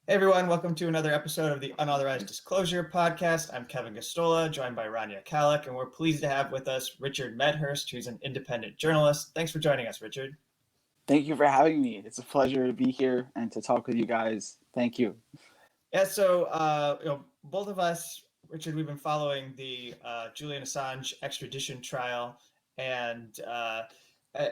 Hey everyone, welcome to another episode of the Unauthorized Disclosure Podcast. I'm Kevin Gosztola, joined by Rania, Khalek, and we're pleased to have with us Richard Medhurst, who's an independent journalist. Thanks for joining us, Richard. Thank you for having me. It's a pleasure to be here and to talk with you guys. Thank you. Yeah, so both of us, Richard, we've been following the Julian Assange extradition trial, and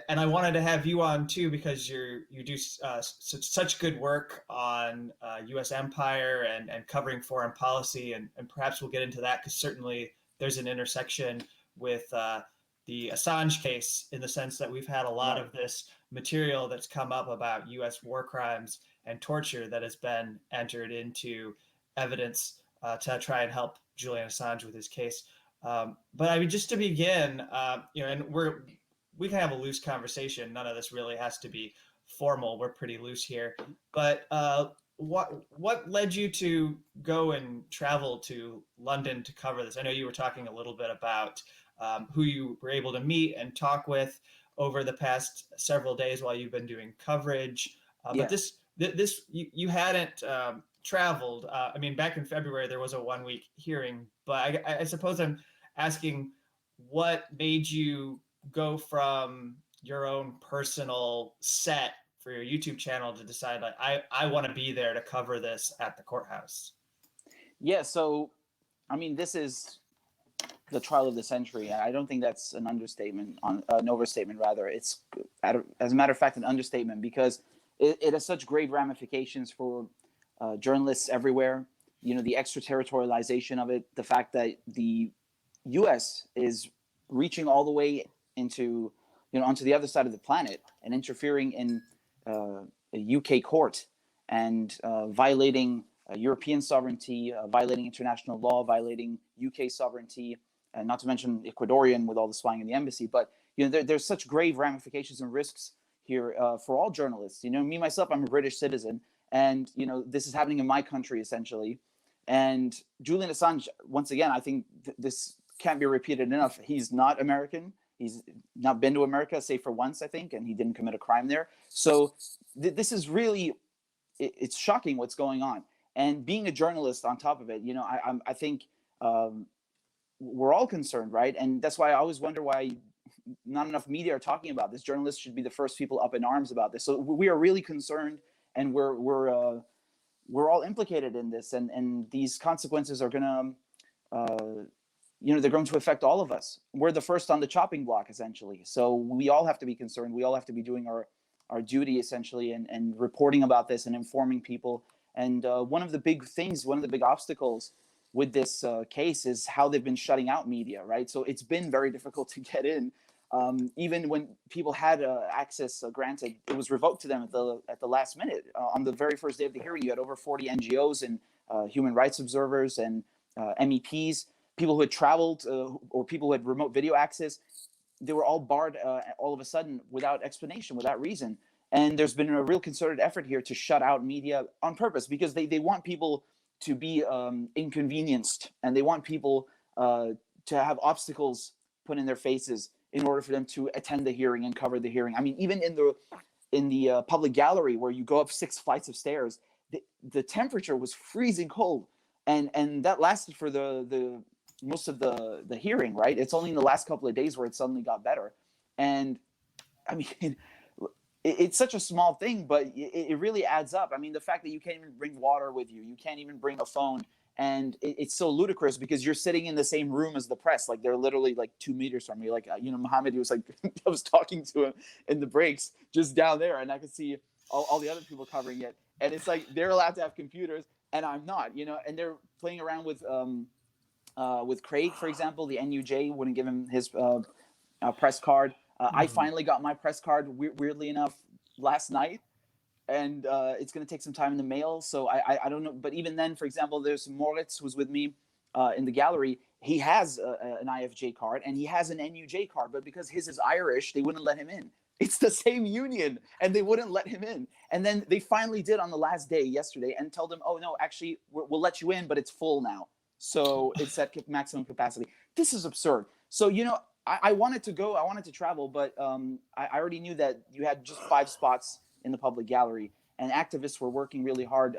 and I wanted to have you on too because you do such good work on U.S. empire and covering foreign policy, and perhaps we'll get into that because certainly there's an intersection with the Assange case in the sense that we've had a lot of this material that's come up about U.S. war crimes and torture that has been entered into evidence to try and help Julian Assange with his case. But I mean, just to begin, and we can have a loose conversation. None of this really has to be formal. We're pretty loose here. But what led you to go and travel to London to cover this? I know you were talking a little bit about who you were able to meet and talk with over the past several days while you've been doing coverage. But this you hadn't traveled. I mean, back in February there was a 1 week hearing, but I suppose I'm asking what made you go from your own personal set for your YouTube channel to decide like I want to be there to cover this at the courthouse. Yeah, so I mean, this is the trial of the century. I don't think that's an understatement, an overstatement rather. It's, as a matter of fact, an understatement because it has such grave ramifications for journalists everywhere. You know, the extraterritorialization of it, the fact that the U.S. is reaching all the way into, onto the other side of the planet and interfering in a UK court and violating European sovereignty, violating international law, violating UK sovereignty, and not to mention Ecuadorian with all the spying in the embassy. But there's such grave ramifications and risks here for all journalists. Me myself, I'm a British citizen, and this is happening in my country essentially. And Julian Assange, once again, I think this can't be repeated enough. He's not American. He's not been to America, save for once, I think, and he didn't commit a crime there. So this is really, it's shocking what's going on. And being a journalist on top of it, I think we're all concerned, right? And that's why I always wonder why not enough media are talking about this. Journalists should be the first people up in arms about this. So we are really concerned, and we're all implicated in this, and these consequences are going to they're going to affect all of us. We're the first on the chopping block, essentially. So we all have to be concerned. We all have to be doing our duty, essentially, and reporting about this and informing people. And one of the big obstacles with this case is how they've been shutting out media, right? So it's been very difficult to get in. Even when people had access granted, it was revoked to them at the last minute. On the very first day of the hearing, you had over 40 NGOs and human rights observers and MEPs, people who had traveled or people who had remote video access. They were all barred all of a sudden without explanation, without reason. And there's been a real concerted effort here to shut out media on purpose because they want people to be inconvenienced, and they want people to have obstacles put in their faces in order for them to attend the hearing and cover the hearing. I mean, even in the public gallery where you go up 6 flights of stairs, the temperature was freezing cold, and that lasted for the most of the hearing, right? It's only in the last couple of days where it suddenly got better. And I mean, it's such a small thing, but it really adds up. I mean, the fact that you can't even bring water with you, you can't even bring a phone, and it's so ludicrous because you're sitting in the same room as the press. Like, they're literally like 2 meters from you. Like, Mohammed, he was like, I was talking to him in the breaks just down there, and I could see all the other people covering it. And it's like, they're allowed to have computers, and I'm not, and they're playing around with Craig, for example. The NUJ wouldn't give him his press card. I finally got my press card, weirdly enough, last night, and it's going to take some time in the mail. So I don't know. But even then, for example, there's Moritz, who's with me in the gallery. He has an IFJ card, and he has an NUJ card. But because his is Irish, they wouldn't let him in. It's the same union, and they wouldn't let him in. And then they finally did on the last day yesterday and told him, oh, no, actually, we'll let you in, but it's full now. So it's at maximum capacity. This is absurd. So, I wanted to travel, but I already knew that you had just 5 spots in the public gallery. and activists were working really hard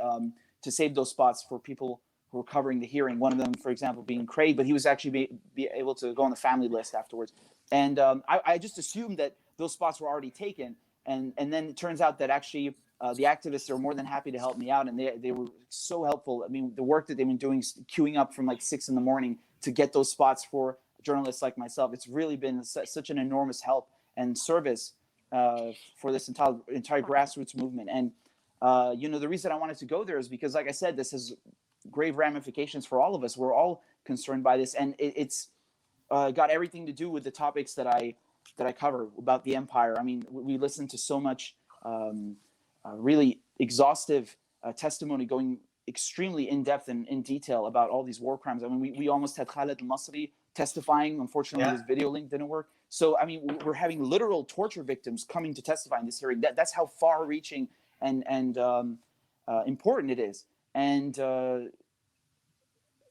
to save those spots for people who were covering the hearing. One of them, for example, being Craig, but he was actually be able to go on the family list afterwards. And I just assumed that those spots were already taken. And then it turns out that actually the activists are more than happy to help me out. And they were so helpful. I mean, the work that they've been doing, queuing up from like 6 a.m. to get those spots for journalists like myself, it's really been such an enormous help and service for this entire grassroots movement. And, the reason I wanted to go there is because, like I said, this has grave ramifications for all of us. We're all concerned by this. And it's got everything to do with the topics that I cover about the empire. I mean, we listen to so much really exhaustive testimony going extremely in depth and in detail about all these war crimes. I mean, we almost had Khaled al-Masri testifying. Unfortunately, his video link didn't work. So, I mean, we're having literal torture victims coming to testify in this hearing. That's how far-reaching and important it is. And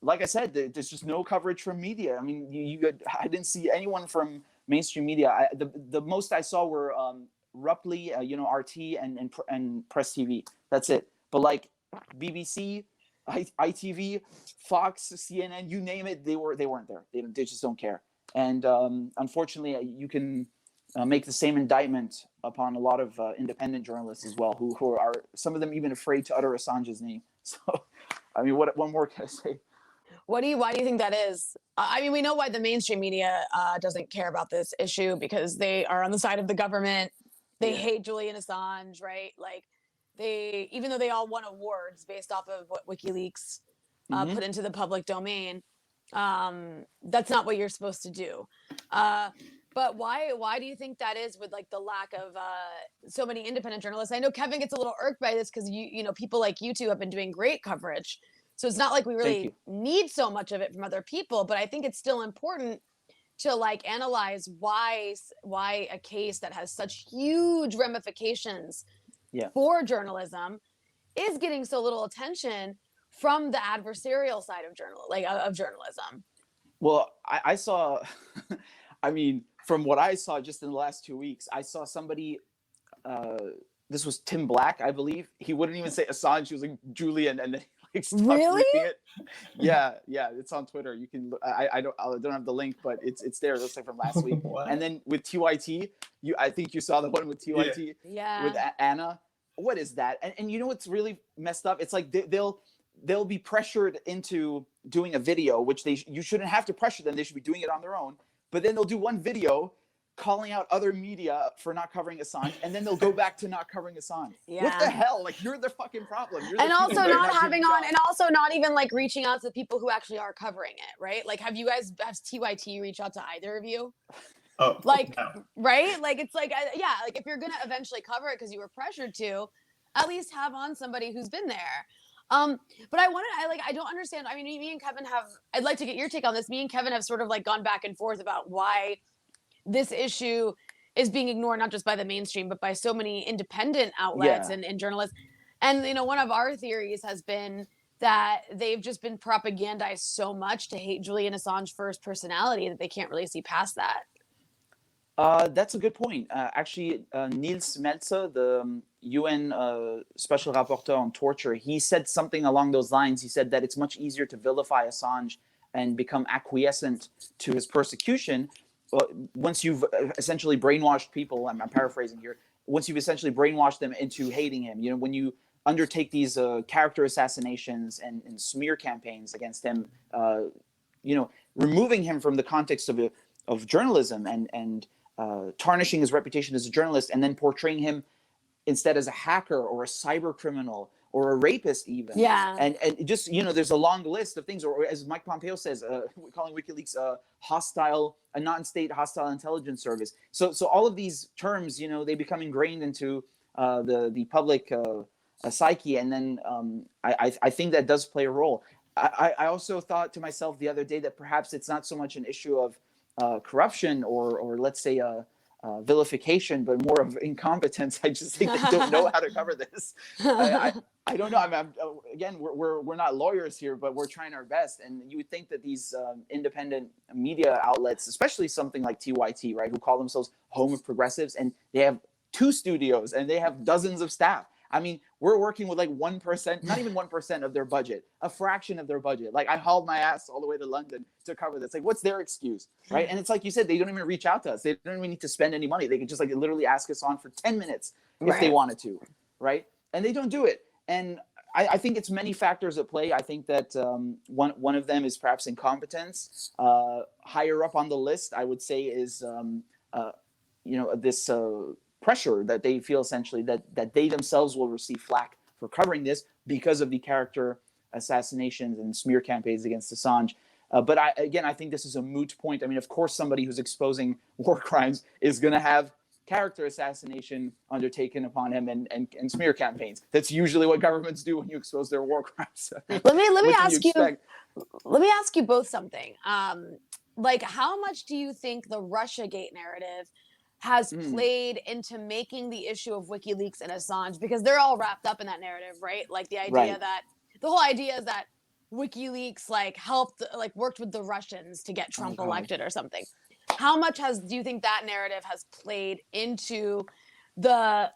like I said, there's just no coverage from media. I mean, I didn't see anyone from mainstream media. The most I saw were Rupley, RT and Press TV. That's it. But like BBC, ITV, Fox, CNN, you name it, they weren't there. They just don't care. And unfortunately, you can make the same indictment upon a lot of independent journalists as well, who are, some of them even afraid to utter Assange's name. So, I mean, what more can I say? Why do you think that is? I mean, we know why the mainstream media doesn't care about this issue, because they are on the side of the government. They hate Julian Assange, right? Like, even though they all won awards based off of what WikiLeaks put into the public domain, that's not what you're supposed to do. But why do you think that is, with like the lack of so many independent journalists? I know Kevin gets a little irked by this because you know people like you two have been doing great coverage. So it's not like we really need so much of it from other people, but I think it's still important to like analyze why a case that has such huge ramifications for journalism is getting so little attention from the adversarial side of journalism. Well, I saw, I mean, from what I saw just in the last 2 weeks, I saw somebody, this was Tim Black, I believe. He wouldn't even say Assange, he was like Julian, and then really? It. Yeah, it's on Twitter. You can. I don't have the link, but it's there. It looks like from last week. And then with TYT, I think you saw the one with TYT. Yeah. With Anna. What is that? And you know what's really messed up? It's like they'll be pressured into doing a video, which you shouldn't have to pressure them. They should be doing it on their own. But then they'll do one video calling out other media for not covering Assange, and then they'll go back to not covering Assange. Yeah. What the hell? Like, you're the fucking problem. And also not not even like reaching out to the people who actually are covering it, right? Like, has TYT reached out to either of you? Oh, like, no. Right? Like, it's like, like if you're going to eventually cover it because you were pressured to, at least have on somebody who's been there. But I don't understand. I mean, me and Kevin I'd like to get your take on this. Me and Kevin have sort of like gone back and forth about why this issue is being ignored, not just by the mainstream, but by so many independent outlets and journalists. And, one of our theories has been that they've just been propagandized so much to hate Julian Assange for his personality that they can't really see past that. That's a good point. Actually, Niels Melzer, the UN Special Rapporteur on Torture, he said something along those lines. He said that it's much easier to vilify Assange and become acquiescent to his persecution once you've essentially brainwashed people. I'm paraphrasing here. Once you've essentially brainwashed them into hating him, when you undertake these character assassinations and smear campaigns against him, removing him from the context of journalism and tarnishing his reputation as a journalist, and then portraying him instead as a hacker or a cyber criminal or a rapist even. Yeah. And just, there's a long list of things, or as Mike Pompeo says, we're calling WikiLeaks a non-state hostile intelligence service. So all of these terms, they become ingrained into the public psyche. And then I think that does play a role. I also thought to myself the other day that perhaps it's not so much an issue of corruption or let's say vilification, but more of incompetence. I just think they don't know how to cover this. I don't know. Again, we're not lawyers here, but we're trying our best. And you would think that these independent media outlets, especially something like TYT, right, who call themselves home of progressives, and they have 2 studios and they have dozens of staff. I mean, we're working with like 1%, not even 1% of their budget, a fraction of their budget. Like I hauled my ass all the way to London to cover this. Like, what's their excuse, right? And it's like you said, they don't even reach out to us. They don't even need to spend any money. They could just like literally ask us on for 10 minutes if they wanted to, right? And they don't do it. And I think it's many factors at play. I think that one of them is perhaps incompetence. Higher up on the list, I would say, is this pressure that they feel essentially that they themselves will receive flack for covering this because of the character assassinations and smear campaigns against Assange. But I think this is a moot point. I mean, of course, somebody who's exposing war crimes is going to have character assassination undertaken upon him and smear campaigns. That's usually what governments do when you expose their war crimes. Let me ask you both something. Like, how much do you think the Russiagate narrative has played into making the issue of WikiLeaks and Assange? Because they're all wrapped up in that narrative, right? Like the idea that the whole idea is that WikiLeaks worked with the Russians to get Trump elected or something. How much do you think that narrative has played into the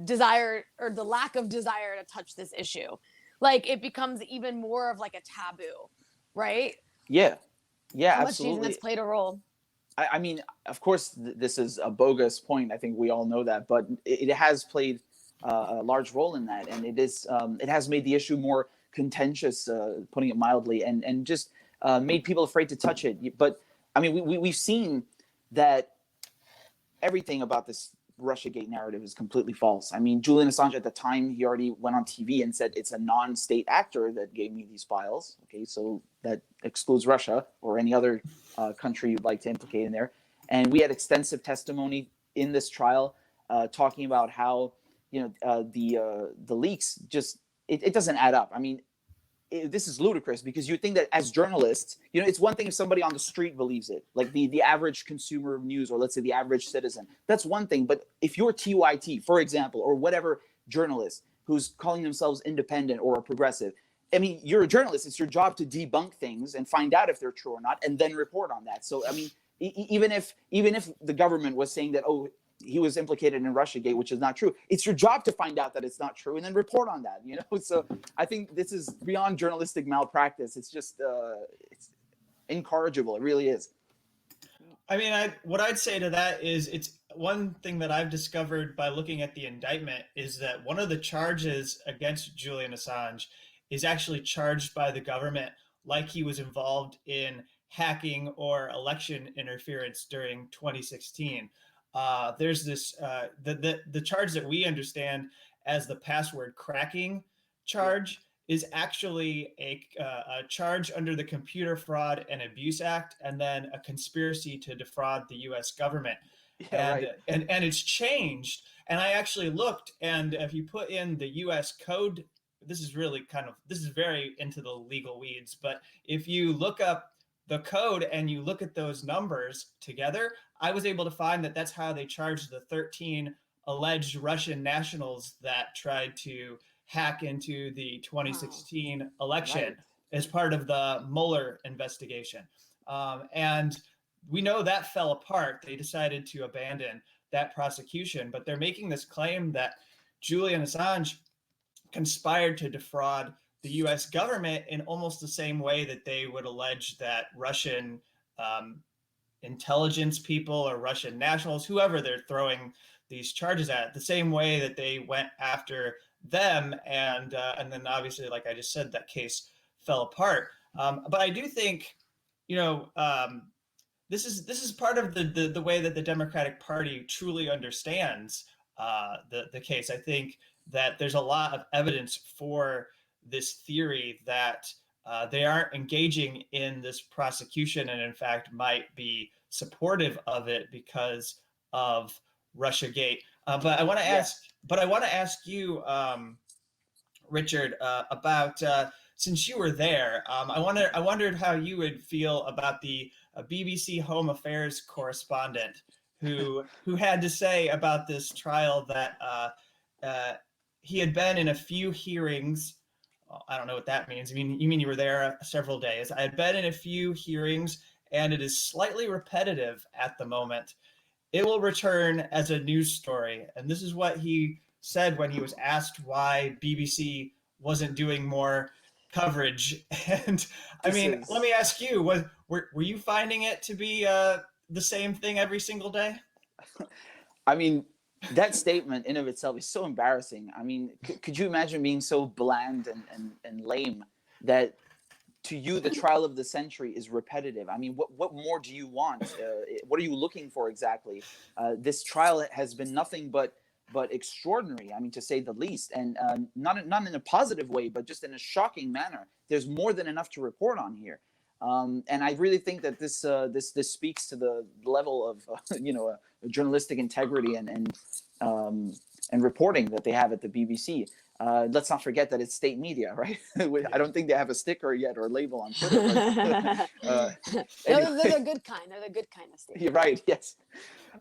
desire or the lack of desire to touch this issue? Like, it becomes even more of like a taboo, right? Yeah, How absolutely. much do you think that's played a role? I mean, of course, this is a bogus point. I think we all know that, but it has played a large role in that, and it has made the issue more contentious, putting it mildly, and just made people afraid to touch it. But I mean, we've seen that everything about this Russiagate narrative is completely false. I mean, Julian Assange at the time, he already went on TV and said it's a non-state actor that gave me these files. Okay, so that excludes Russia or any other country you'd like to implicate in there. And we had extensive testimony in this trial talking about how the leaks just it doesn't add up. I mean, this is ludicrous because you think that as journalists, it's one thing if somebody on the street believes it, like the average consumer of news, or let's say the average citizen. That's one thing. But if you're TYT, for example, or whatever journalist who's calling themselves independent or a progressive, I mean, you're a journalist. It's your job to debunk things and find out if they're true or not, and then report on that. So, I mean, even if the government was saying that, oh, he was implicated in Russiagate, which is not true, it's your job to find out that it's not true and then report on that. So I think this is beyond journalistic malpractice. It's just it's incorrigible. It really is. I mean, what I'd say to that is, it's one thing that I've discovered by looking at the indictment is that one of the charges against Julian Assange is actually charged by the government like he was involved in hacking or election interference during 2016. There's this the charge that we understand as the password cracking charge is actually a charge under the Computer Fraud and Abuse Act, and then a conspiracy to defraud the U.S. government. And it's changed. And I actually looked, and if you put in the U.S. code, this is very into the legal weeds, but if you look up the code and you look at those numbers together, I was able to find that that's how they charged the 13 alleged Russian nationals that tried to hack into the 2016 election as part of the Mueller investigation. And we know that fell apart. They decided to abandon that prosecution, but they're making this claim that Julian Assange conspired to defraud the U.S. government in almost the same way that they would allege that Russian intelligence people or Russian nationals, whoever they're throwing these charges at, the same way that they went after them. And then obviously, like I just said, that case fell apart. But I do think, this is part of the way that the Democratic Party truly understands the case. I think that there's a lot of evidence for this theory that they aren't engaging in this prosecution, and in fact might be supportive of it because of Russiagate. But I want to ask you, Richard, about since you were there. I wondered how you would feel about the BBC Home Affairs correspondent who had to say about this trial that he had been in a few hearings. I don't know what that means. You mean you were there several days? I had been in a few hearings, and it is slightly repetitive at the moment. It will return as a news story. And this is what he said when he was asked why BBC wasn't doing more coverage. And I mean, let me ask you, were you finding it to be the same thing every single day? I mean, that statement in of itself is so embarrassing. I mean, could you imagine being so bland and lame that to you the trial of the century is repetitive? I mean, what more do you want? What are you looking for exactly? This trial has been nothing but extraordinary. I mean, to say the least, and not in a positive way, but just in a shocking manner. There's more than enough to report on here. And I really think that this speaks to the level of journalistic integrity and reporting that they have at the BBC. Let's not forget that it's state media, right? I don't think they have a sticker yet or a label on Twitter. But, anyway. They're the good kind. They're the good kind of state. You're right. Yes,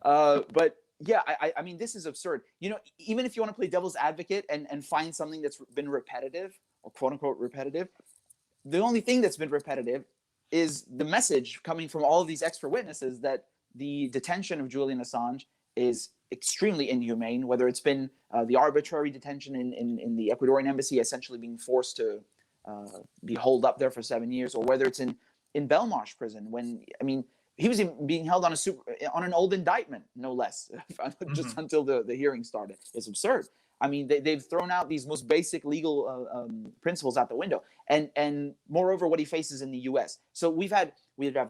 but yeah, I mean, this is absurd. Even if you want to play devil's advocate and find something that's been repetitive or quote unquote repetitive, the only thing that's been repetitive is the message coming from all of these extra witnesses that the detention of Julian Assange is extremely inhumane, whether it's been the arbitrary detention in the Ecuadorian embassy, essentially being forced to be holed up there for 7 years, or whether it's in Belmarsh prison, when, I mean, he was being held on an old indictment, no less, just until the hearing started. It's absurd. I mean, they've thrown out these most basic legal principles out the window, and moreover, what he faces in the U.S. So we'd have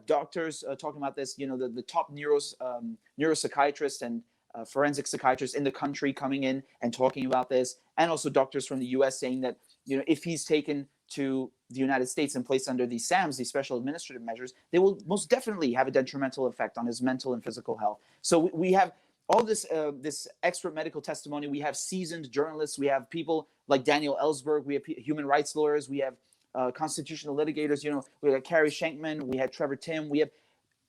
doctors talking about this. The top neuropsychiatrists and forensic psychiatrists in the country coming in and talking about this, and also doctors from the U.S. saying that if he's taken to the United States and placed under these SAMs, these special administrative measures, they will most definitely have a detrimental effect on his mental and physical health. So we have all this expert medical testimony. We have seasoned journalists. We have people like Daniel Ellsberg. We have human rights lawyers. We have constitutional litigators. We had Carrie Shankman. We had Trevor Tim. We have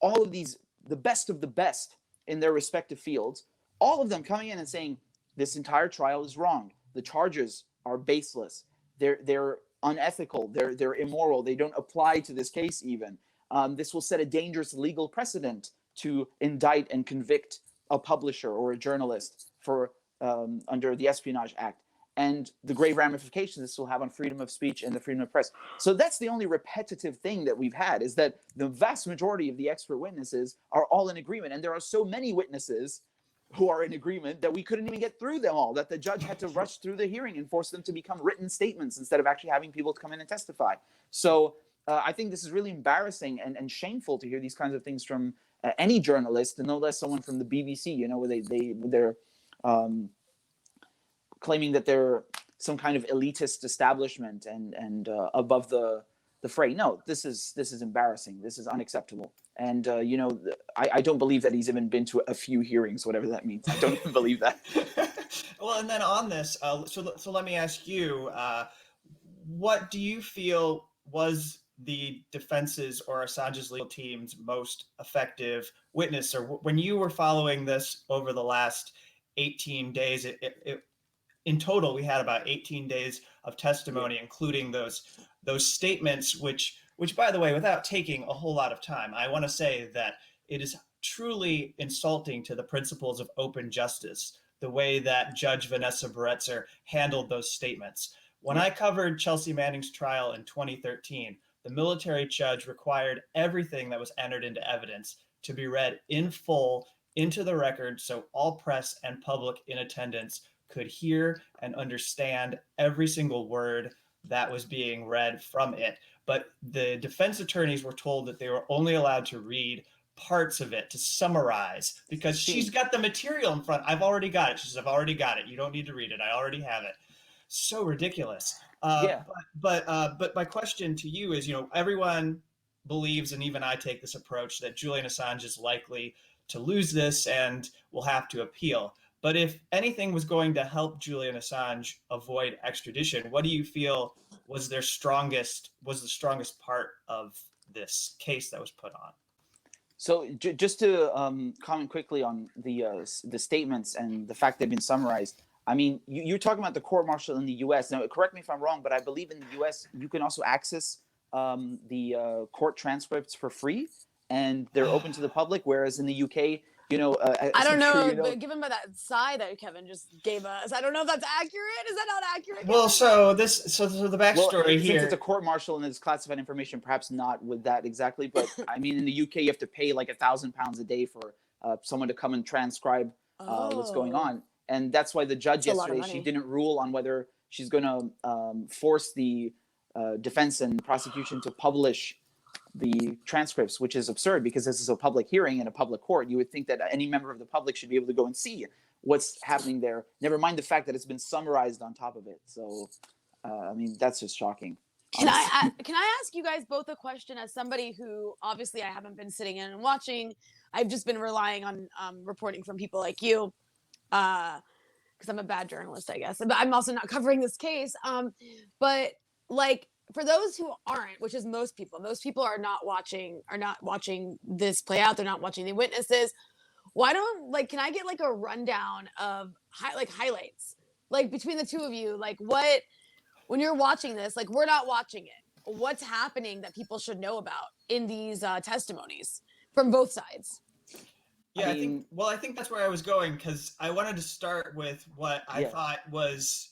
all of these, the best of the best in their respective fields, all of them coming in and saying this entire trial is wrong. The charges are baseless. They're unethical. They're immoral. They don't apply to this case even. This will set a dangerous legal precedent to indict and convict a publisher or a journalist for under the Espionage Act, and the grave ramifications this will have on freedom of speech and the freedom of press. So that's the only repetitive thing that we've had, is that the vast majority of the expert witnesses are all in agreement, and there are so many witnesses who are in agreement that we couldn't even get through them all, that the judge had to rush through the hearing and force them to become written statements instead of actually having people come in and testify. So I think this is really embarrassing and shameful to hear these kinds of things from any journalist, and no less someone from the BBC, where they're claiming that they're some kind of elitist establishment and above the fray. No, this is embarrassing. This is unacceptable. And I don't believe that he's even been to a few hearings, whatever that means. I don't even believe that. Well, and then on this, so let me ask you, what do you feel was the defense's or Assange's legal team's most effective witness? Or when you were following this over the last 18 days, in total, we had about 18 days of testimony, including those statements, which, by the way, without taking a whole lot of time, I want to say that it is truly insulting to the principles of open justice, the way that Judge Vanessa Baretzer handled those statements. When I covered Chelsea Manning's trial in 2013, the military judge required everything that was entered into evidence to be read in full into the record, so all press and public in attendance could hear and understand every single word that was being read from it. But the defense attorneys were told that they were only allowed to read parts of it to summarize, because she's got the material in front. I've already got it. She says, I've already got it. You don't need to read it. I already have it. So ridiculous. But my question to you is, everyone believes, and even I take this approach, that Julian Assange is likely to lose this and will have to appeal. But if anything was going to help Julian Assange avoid extradition, what do you feel was the strongest part of this case that was put on? So just to comment quickly on the statements and the fact they've been summarized. I mean, you're talking about the court-martial in the U.S. Now, correct me if I'm wrong, but I believe in the U.S. you can also access the court transcripts for free, and they're open to the public, whereas in the U.K., I don't I'm know, sure you know. but given by that sigh that Kevin just gave us, I don't know if that's accurate. Is that not accurate? Well, Kevin? so the Well, backstory since it's a here. court martial and it's classified information, perhaps not with that exactly. But I mean, in the UK, you have to pay like £1,000 a day for someone to come and transcribe what's going Oh, on, and that's why the judge that's a lot of yesterday, she money. didn't rule on whether she's going to force the defense and prosecution to publish the transcripts, which is absurd because this is a public hearing in a public court. You would think that any member of the public should be able to go and see what's happening there. Never mind the fact that it's been summarized on top of it. So, I mean, that's just shocking. Can I ask you guys both a question as somebody who obviously I haven't been sitting in and watching. I've just been relying on reporting from people like you because I'm a bad journalist, I guess. But I'm also not covering this case. But like for those who aren't, which is most people are not watching this play out. They're not watching the witnesses. Why don't can I get like a rundown of highlights like between the two of you, like what when you're watching this, like we're not watching it. What's happening that people should know about in these testimonies from both sides? Yeah, I think that's where I was going because I wanted to start with what I thought was,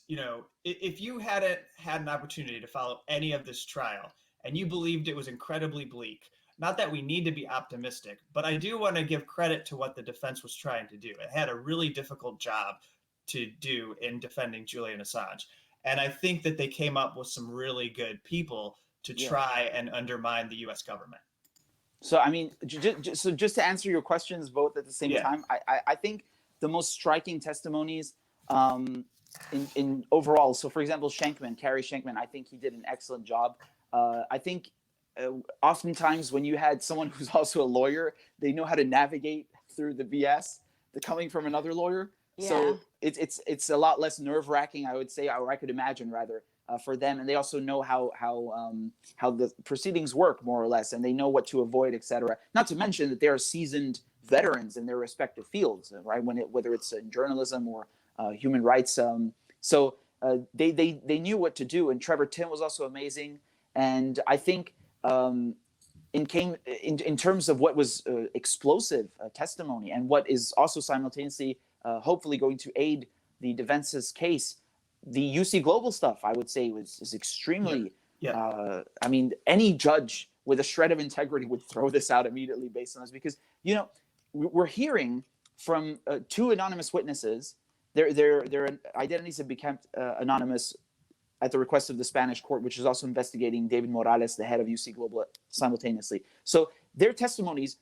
if you hadn't had an opportunity to follow any of this trial and you believed it was incredibly bleak, not that we need to be optimistic, but I do want to give credit to what the defense was trying to do. It had a really difficult job to do in defending Julian Assange. And I think that they came up with some really good people to try and undermine the US government. So, I mean, so just to answer your questions both at the same time, I think the most striking testimonies in overall, so for example, Carrie Shankman, I think he did an excellent job. I think oftentimes when you had someone who's also a lawyer, they know how to navigate through the BS, coming from another lawyer. Yeah. So it's a lot less nerve-wracking, I would say, or I could imagine rather, for them, and they also know how the proceedings work more or less, and they know what to avoid, etc. Not to mention that they are seasoned veterans in their respective fields, right? Whether it's in journalism or human rights, so they knew what to do. And Trevor Tim was also amazing, and I think in terms of what was explosive testimony and what is also simultaneously hopefully going to aid the defense's case. The UC Global stuff, I would say, is extremely. I mean, any judge with a shred of integrity would throw this out immediately based on this, because we're hearing from two anonymous witnesses. Their identities have become anonymous at the request of the Spanish court, which is also investigating David Morales, the head of UC Global, simultaneously. So their testimonies,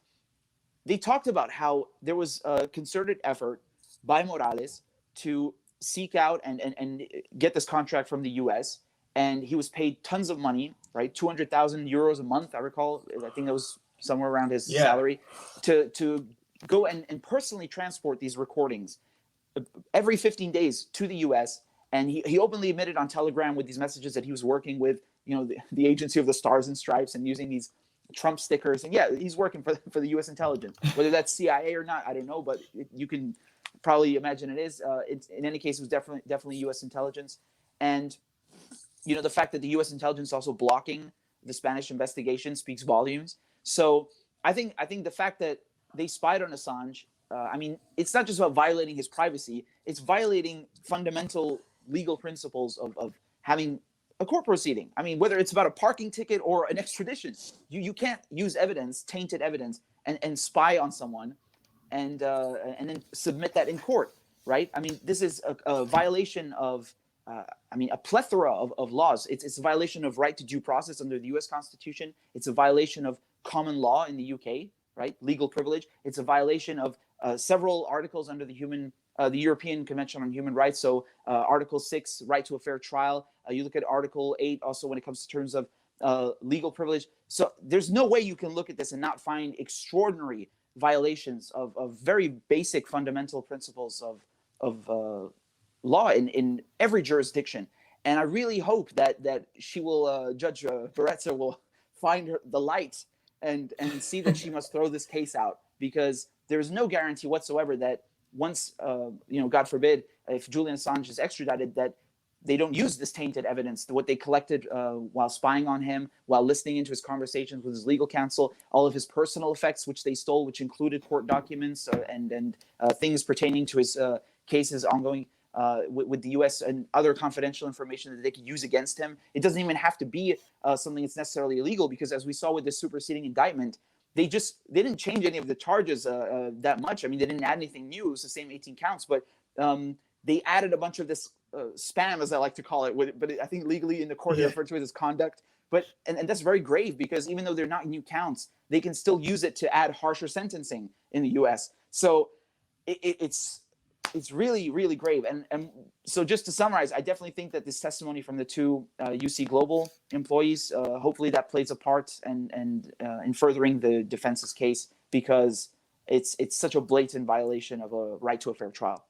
they talked about how there was a concerted effort by Morales to seek out and get this contract from the US, and he was paid tons of money, right? 200,000 euros a month, I recall. I think that was somewhere around his salary, to go and personally transport these recordings every 15 days to the US. And he openly admitted on Telegram with these messages that he was working with the agency of the Stars and Stripes and using these Trump stickers. And he's working for the US intelligence, whether that's CIA or not, I don't know, but you can probably imagine it is. In any case, it was definitely U.S. intelligence, and the fact that the U.S. intelligence also blocking the Spanish investigation speaks volumes. So I think the fact that they spied on Assange, I mean, it's not just about violating his privacy; it's violating fundamental legal principles of having a court proceeding. I mean, whether it's about a parking ticket or an extradition, you can't use evidence, tainted evidence, and spy on someone. And then submit that in court, right? I mean, this is a violation of, a plethora of laws. It's a violation of right to due process under the U.S. Constitution. It's a violation of common law in the U.K., right? Legal privilege. It's a violation of several articles under the European Convention on Human Rights. So Article 6, right to a fair trial. You look at Article 8, also when it comes to terms of legal privilege. So there's no way you can look at this and not find extraordinary violations of very basic fundamental principles of law in every jurisdiction. And I really hope that she will, Judge Beretta will find the light and see that she must throw this case out, because there's no guarantee whatsoever that once, God forbid, if Julian Assange is extradited, that they don't use this tainted evidence, what they collected while spying on him, while listening into his conversations with his legal counsel, all of his personal effects, which they stole, which included court documents and things pertaining to his cases ongoing with the U.S. and other confidential information that they could use against him. It doesn't even have to be something that's necessarily illegal, because as we saw with the superseding indictment, they didn't change any of the charges that much. I mean, they didn't add anything new. It was the same 18 counts, but they added a bunch of this spam, as I like to call it, but I think legally in the court they refer to it as conduct. But and that's very grave, because even though they're not new counts, they can still use it to add harsher sentencing in the U.S. So it's really, really grave. And so just to summarize, I definitely think that this testimony from the two UC Global employees, hopefully that plays a part in furthering the defense's case, because it's such a blatant violation of a right to a fair trial.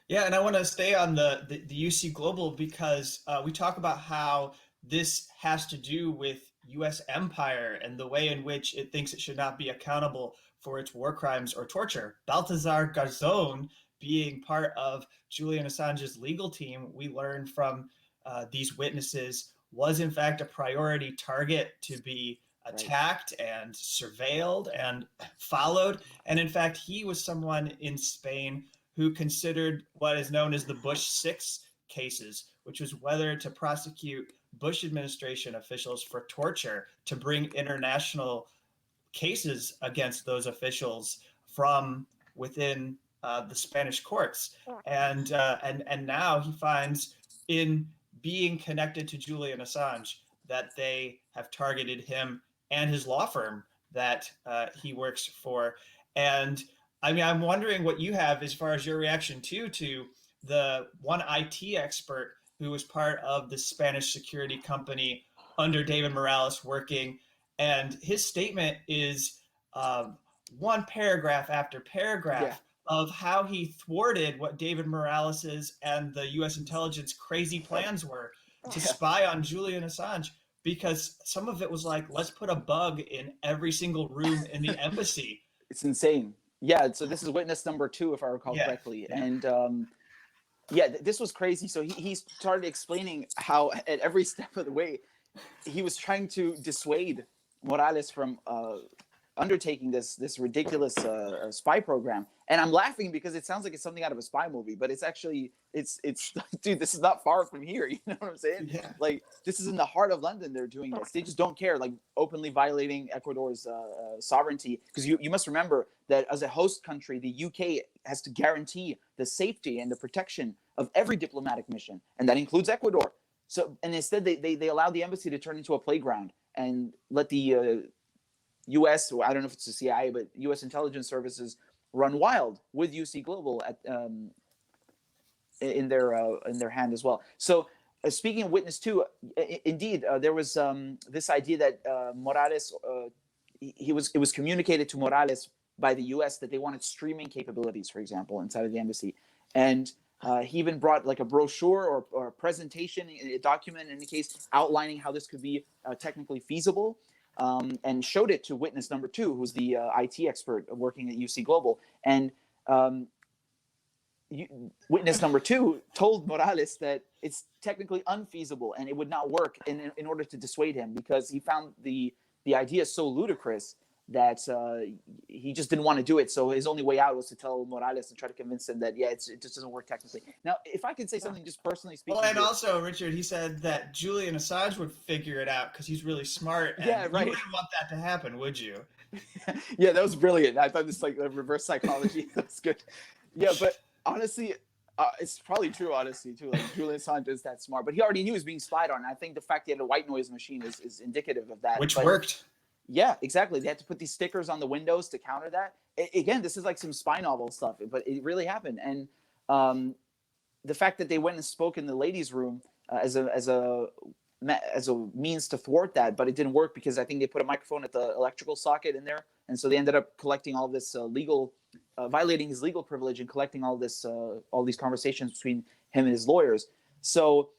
Yeah, and I want to stay on the UC Global, because we talk about how this has to do with U.S. empire and the way in which it thinks it should not be accountable for its war crimes or torture. Balthazar Garzón, being part of Julian Assange's legal team, we learned from these witnesses, was in fact a priority target to be attacked and surveilled and followed. And in fact, he was someone in Spain who considered what is known as the Bush 6 cases, which was whether to prosecute Bush administration officials for torture, to bring international cases against those officials from within the Spanish courts. And now he finds, in being connected to Julian Assange, that they have targeted him and his law firm that he works for. And I mean, I'm wondering what you have as far as your reaction to the one IT expert who was part of the Spanish security company under David Morales working. And his statement is one paragraph after paragraph of how he thwarted what David Morales's and the U.S. intelligence crazy plans were to spy on Julian Assange, because some of it was like, let's put a bug in every single room in the embassy. It's insane. Yeah, so this is witness number 2, if I recall correctly. Yeah. And this was crazy. So he started explaining how at every step of the way, he was trying to dissuade Morales from undertaking this ridiculous spy program. And I'm laughing because it sounds like it's something out of a spy movie, but it's actually, it's dude, this is not far from here. You know what I'm saying? Yeah. Like, this is in the heart of London. They're doing this. They just don't care, like openly violating Ecuador's sovereignty. Because you must remember that as a host country, the UK has to guarantee the safety and the protection of every diplomatic mission. And that includes Ecuador. So, and instead they allowed the embassy to turn into a playground and let the U.S., or I don't know if it's the CIA, but U.S. intelligence services run wild with UC Global at in their hand as well. So, speaking of witness 2, indeed, there was this idea that Morales, it was communicated to Morales by the U.S. that they wanted streaming capabilities, for example, inside of the embassy, and he even brought like a brochure or a presentation, a document in any case, outlining how this could be technically feasible. And showed it to witness number 2, who's the IT expert working at UC Global. And witness number 2 told Morales that it's technically unfeasible and it would not work in order to dissuade him, because he found the idea so ludicrous that he just didn't want to do it. So his only way out was to tell Morales and try to convince him that, it just doesn't work technically. Now, if I could say something just personally speaking. Well, and also, Richard, he said that Julian Assange would figure it out because he's really smart. And you wouldn't want that to happen, would you? Yeah, that was brilliant. I thought this, like, reverse psychology. That's good. Yeah, but honestly, it's probably true, honestly, too. Like, Julian Assange is that smart. But he already knew he was being spied on. I think the fact he had a white noise machine is indicative of that. Which worked. Yeah, exactly. They had to put these stickers on the windows to counter that. Again, this is like some spy novel stuff, but it really happened. And the fact that they went and spoke in the ladies' room as a means to thwart that, but it didn't work because I think they put a microphone at the electrical socket in there, and so they ended up collecting all this violating his legal privilege and collecting all these conversations between him and his lawyers. So.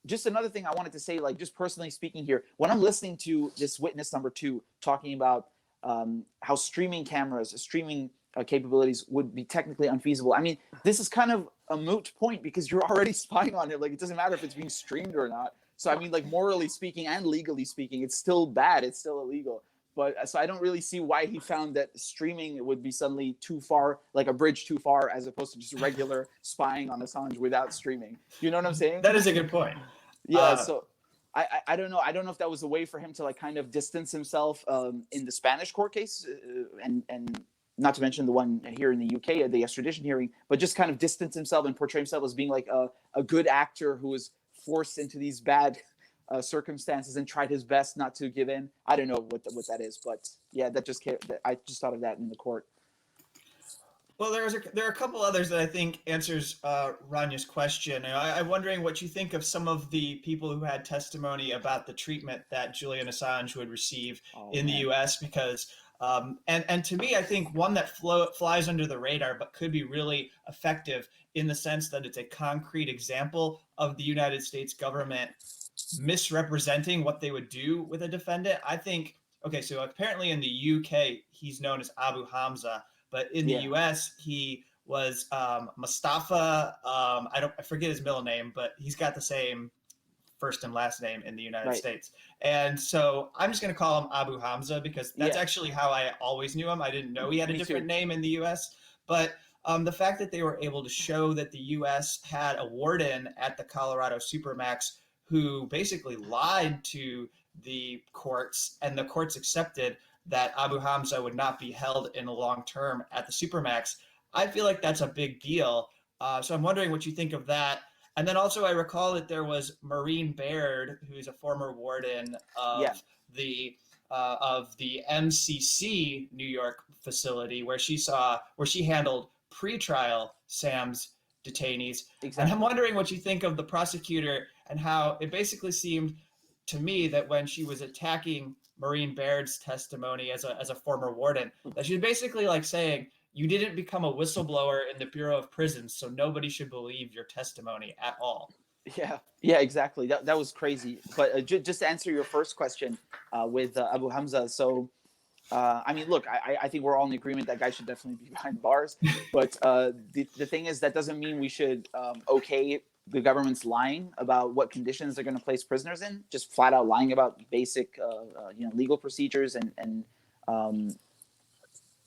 Just another thing I wanted to say, like, just personally speaking here, when I'm listening to this witness number 2 talking about how streaming cameras, streaming capabilities would be technically unfeasible. I mean, this is kind of a moot point because you're already spying on him. Like, it doesn't matter if it's being streamed or not. So, I mean, like, morally speaking and legally speaking, it's still bad. It's still illegal. But so I don't really see why he found that streaming would be suddenly too far, like a bridge too far, as opposed to just regular spying on Assange without streaming. You know what I'm saying? That is a good point. Yeah. So I don't know. I don't know if that was a way for him to like kind of distance himself in the Spanish court case, and not to mention the one here in the UK, the extradition hearing, but just kind of distance himself and portray himself as being like a good actor who was forced into these bad circumstances and tried his best not to give in. I don't know what that is, but yeah, I just thought of that in the court. Well, there are a couple others that I think answers Rania's question. I'm wondering what you think of some of the people who had testimony about the treatment that Julian Assange would receive in the U.S. because, and to me, I think one that flies under the radar but could be really effective in the sense that it's a concrete example of the United States government misrepresenting what they would do with a defendant. I think, okay, so apparently in the UK, he's known as Abu Hamza. But in the U.S., he was Mustafa. I forget his middle name, but he's got the same first and last name in the United States. And so I'm just going to call him Abu Hamza because that's actually how I always knew him. I didn't know he had a different name in the U.S. But the fact that they were able to show that the U.S. had a warden at the Colorado Supermax who basically lied to the courts, and the courts accepted that Abu Hamza would not be held in the long term at the Supermax, I feel like that's a big deal. So I'm wondering what you think of that. And then also I recall that there was Maureen Baird, who's a former warden of the MCC New York facility, where she handled pretrial SAMS detainees. Exactly. And I'm wondering what you think of the prosecutor and how it basically seemed to me that when she was attacking Maureen Baird's testimony as a former warden, that she's basically like saying, you didn't become a whistleblower in the Bureau of Prisons, so nobody should believe your testimony at all. Yeah, exactly. That was crazy. But just to answer your first question with Abu Hamza, so I mean, look, I think we're all in agreement that guy should definitely be behind bars. But the thing is, that doesn't mean we should okay the government's lying about what conditions they're going to place prisoners in, just flat out lying about basic legal procedures and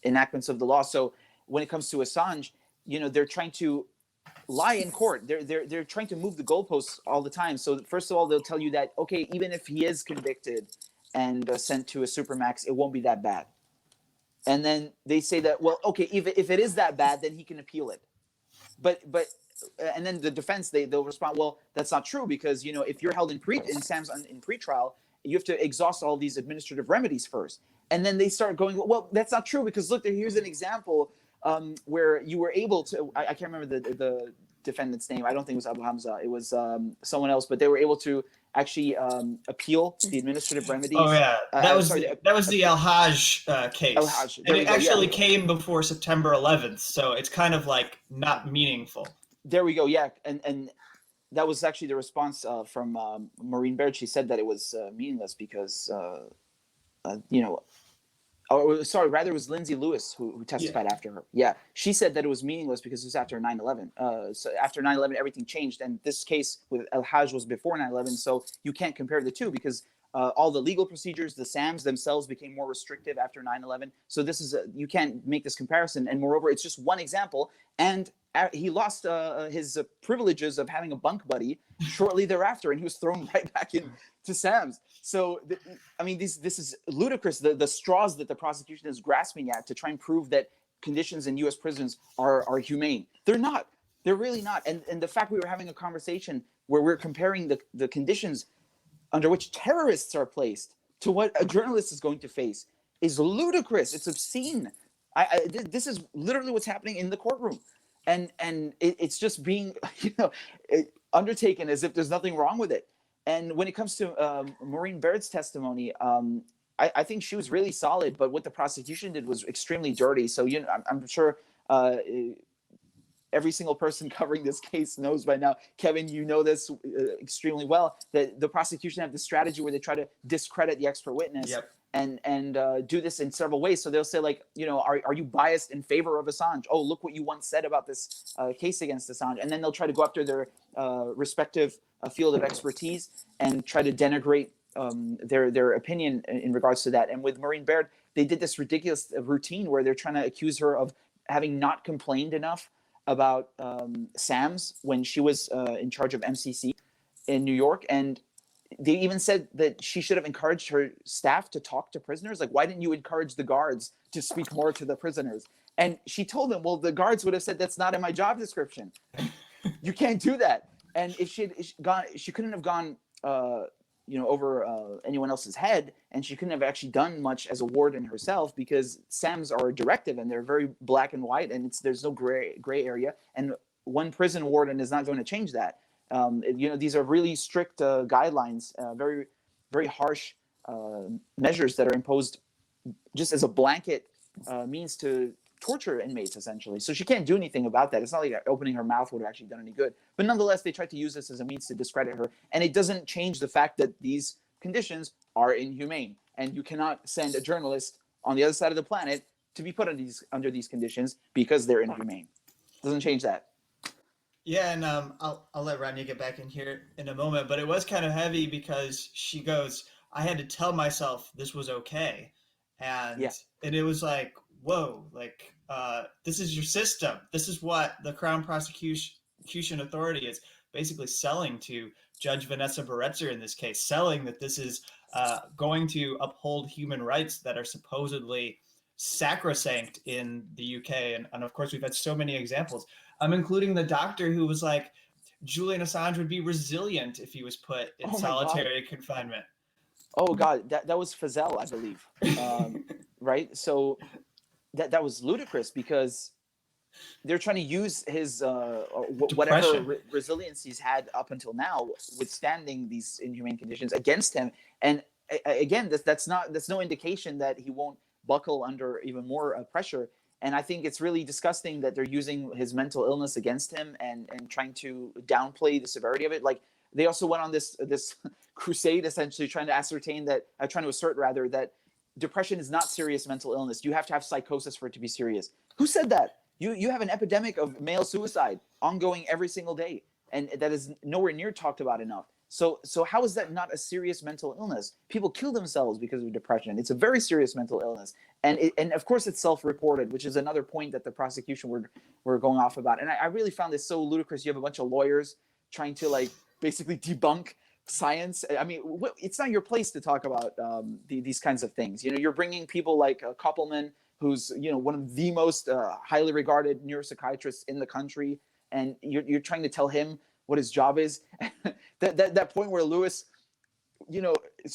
enactments of the law. So when it comes to Assange, they're trying to lie in court. They're trying to move the goalposts all the time. So first of all, they'll tell you that, okay, even if he is convicted and sent to a supermax, it won't be that bad. And then they say that, well, okay, if it is that bad, then he can appeal it. But and then the defense, they'll respond, well, that's not true, because if you're held in pretrial, you have to exhaust all these administrative remedies first. And then they start going, well, that's not true, because look, here's an example where you were able to, I can't remember the defendant's name. I don't think it was Abu Hamza. It was someone else, but they were able to actually appeal the administrative remedies. Oh yeah, that was the El Haj case. El Haj. And it actually came before September 11th, so it's kind of like not meaningful. There we go. Yeah, and that was actually the response from Maureen Baird. She said that it was meaningless because rather it was Lindsay Lewis who testified after her. Yeah, she said that it was meaningless because it was after 9/11. So after 9/11, everything changed, and this case with El Haj was before 9/11. So you can't compare the two because all the legal procedures, the SAMs themselves became more restrictive after 9/11. So you can't make this comparison. And moreover, it's just one example. And he lost his privileges of having a bunk buddy shortly thereafter, and he was thrown right back into SAMs. So, this is ludicrous, the straws that the prosecution is grasping at to try and prove that conditions in U.S. prisons are humane. They're not. They're really not. And the fact we were having a conversation where we're comparing the conditions under which terrorists are placed to what a journalist is going to face is ludicrous. It's obscene. This is literally what's happening in the courtroom. And it's just being undertaken as if there's nothing wrong with it. And when it comes to Maureen Baird's testimony, I think she was really solid, but what the prosecution did was extremely dirty. So I'm sure every single person covering this case knows by now, Kevin, you know this extremely well, that the prosecution have this strategy where they try to discredit the expert witness. Yep. and do this in several ways. So they'll say, like, are you biased in favor of Assange? Oh, look what you once said about this case against Assange. And then they'll try to go after their respective field of expertise and try to denigrate their opinion in regards to that. And with Maureen Baird, they did this ridiculous routine where they're trying to accuse her of having not complained enough about SAMS when she was in charge of MCC in New York. And they even said that she should have encouraged her staff to talk to prisoners. Like, why didn't you encourage the guards to speak more to the prisoners? And she told them, well, the guards would have said, that's not in my job description. You can't do that. And if she couldn't have gone, over anyone else's head, and she couldn't have actually done much as a warden herself, because SAMs are a directive and they're very black and white, and there's no gray area. And one prison warden is not going to change that. These are really strict guidelines, very, very harsh measures that are imposed just as a blanket means to torture inmates, essentially. So she can't do anything about that. It's not like opening her mouth would have actually done any good. But nonetheless, they tried to use this as a means to discredit her. And it doesn't change the fact that these conditions are inhumane. And you cannot send a journalist on the other side of the planet to be put under these conditions because they're inhumane. Doesn't change that. Yeah, and I'll let Rania get back in here in a moment, but it was kind of heavy because she goes, I had to tell myself this was okay. And it was like, whoa, like this is your system. This is what the Crown Prosecution Authority is basically selling to Judge Vanessa Barretzer in this case, selling that this is going to uphold human rights that are supposedly sacrosanct in the UK. And of course, we've had so many examples. Including the doctor who was like, Julian Assange would be resilient if he was put in solitary confinement. Oh God, that was Fazell, I believe, right? So that was ludicrous because they're trying to use his whatever resilience he's had up until now, withstanding these inhumane conditions, against him. And again, that's no indication that he won't buckle under even more pressure. And I think it's really disgusting that they're using his mental illness against him and trying to downplay the severity of it. Like, they also went on this crusade, essentially trying to assert that depression is not serious mental illness. You have to have psychosis for it to be serious. Who said that? You have an epidemic of male suicide ongoing every single day, and that is nowhere near talked about enough. So how is that not a serious mental illness? People kill themselves because of depression. It's a very serious mental illness. And of course it's self-reported, which is another point that the prosecution were going off about. And I really found this so ludicrous. You have a bunch of lawyers trying to like basically debunk science. I mean, it's not your place to talk about these kinds of things. You're bringing people like Koppelman, who's one of the most highly regarded neuropsychiatrists in the country, and you're trying to tell him what his job is. that point where Lewis,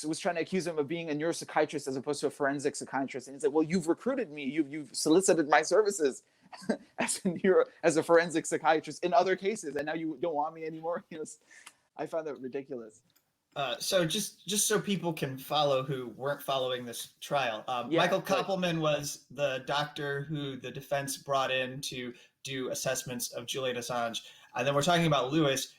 was trying to accuse him of being a neuropsychiatrist as opposed to a forensic psychiatrist, and he's like, well, you've recruited me, you've solicited my services as a forensic psychiatrist in other cases, and now you don't want me anymore. I found that ridiculous. So just so people can follow who weren't following this trial, Michael Koppelman was the doctor who the defense brought in to do assessments of Julian Assange. And then we're talking about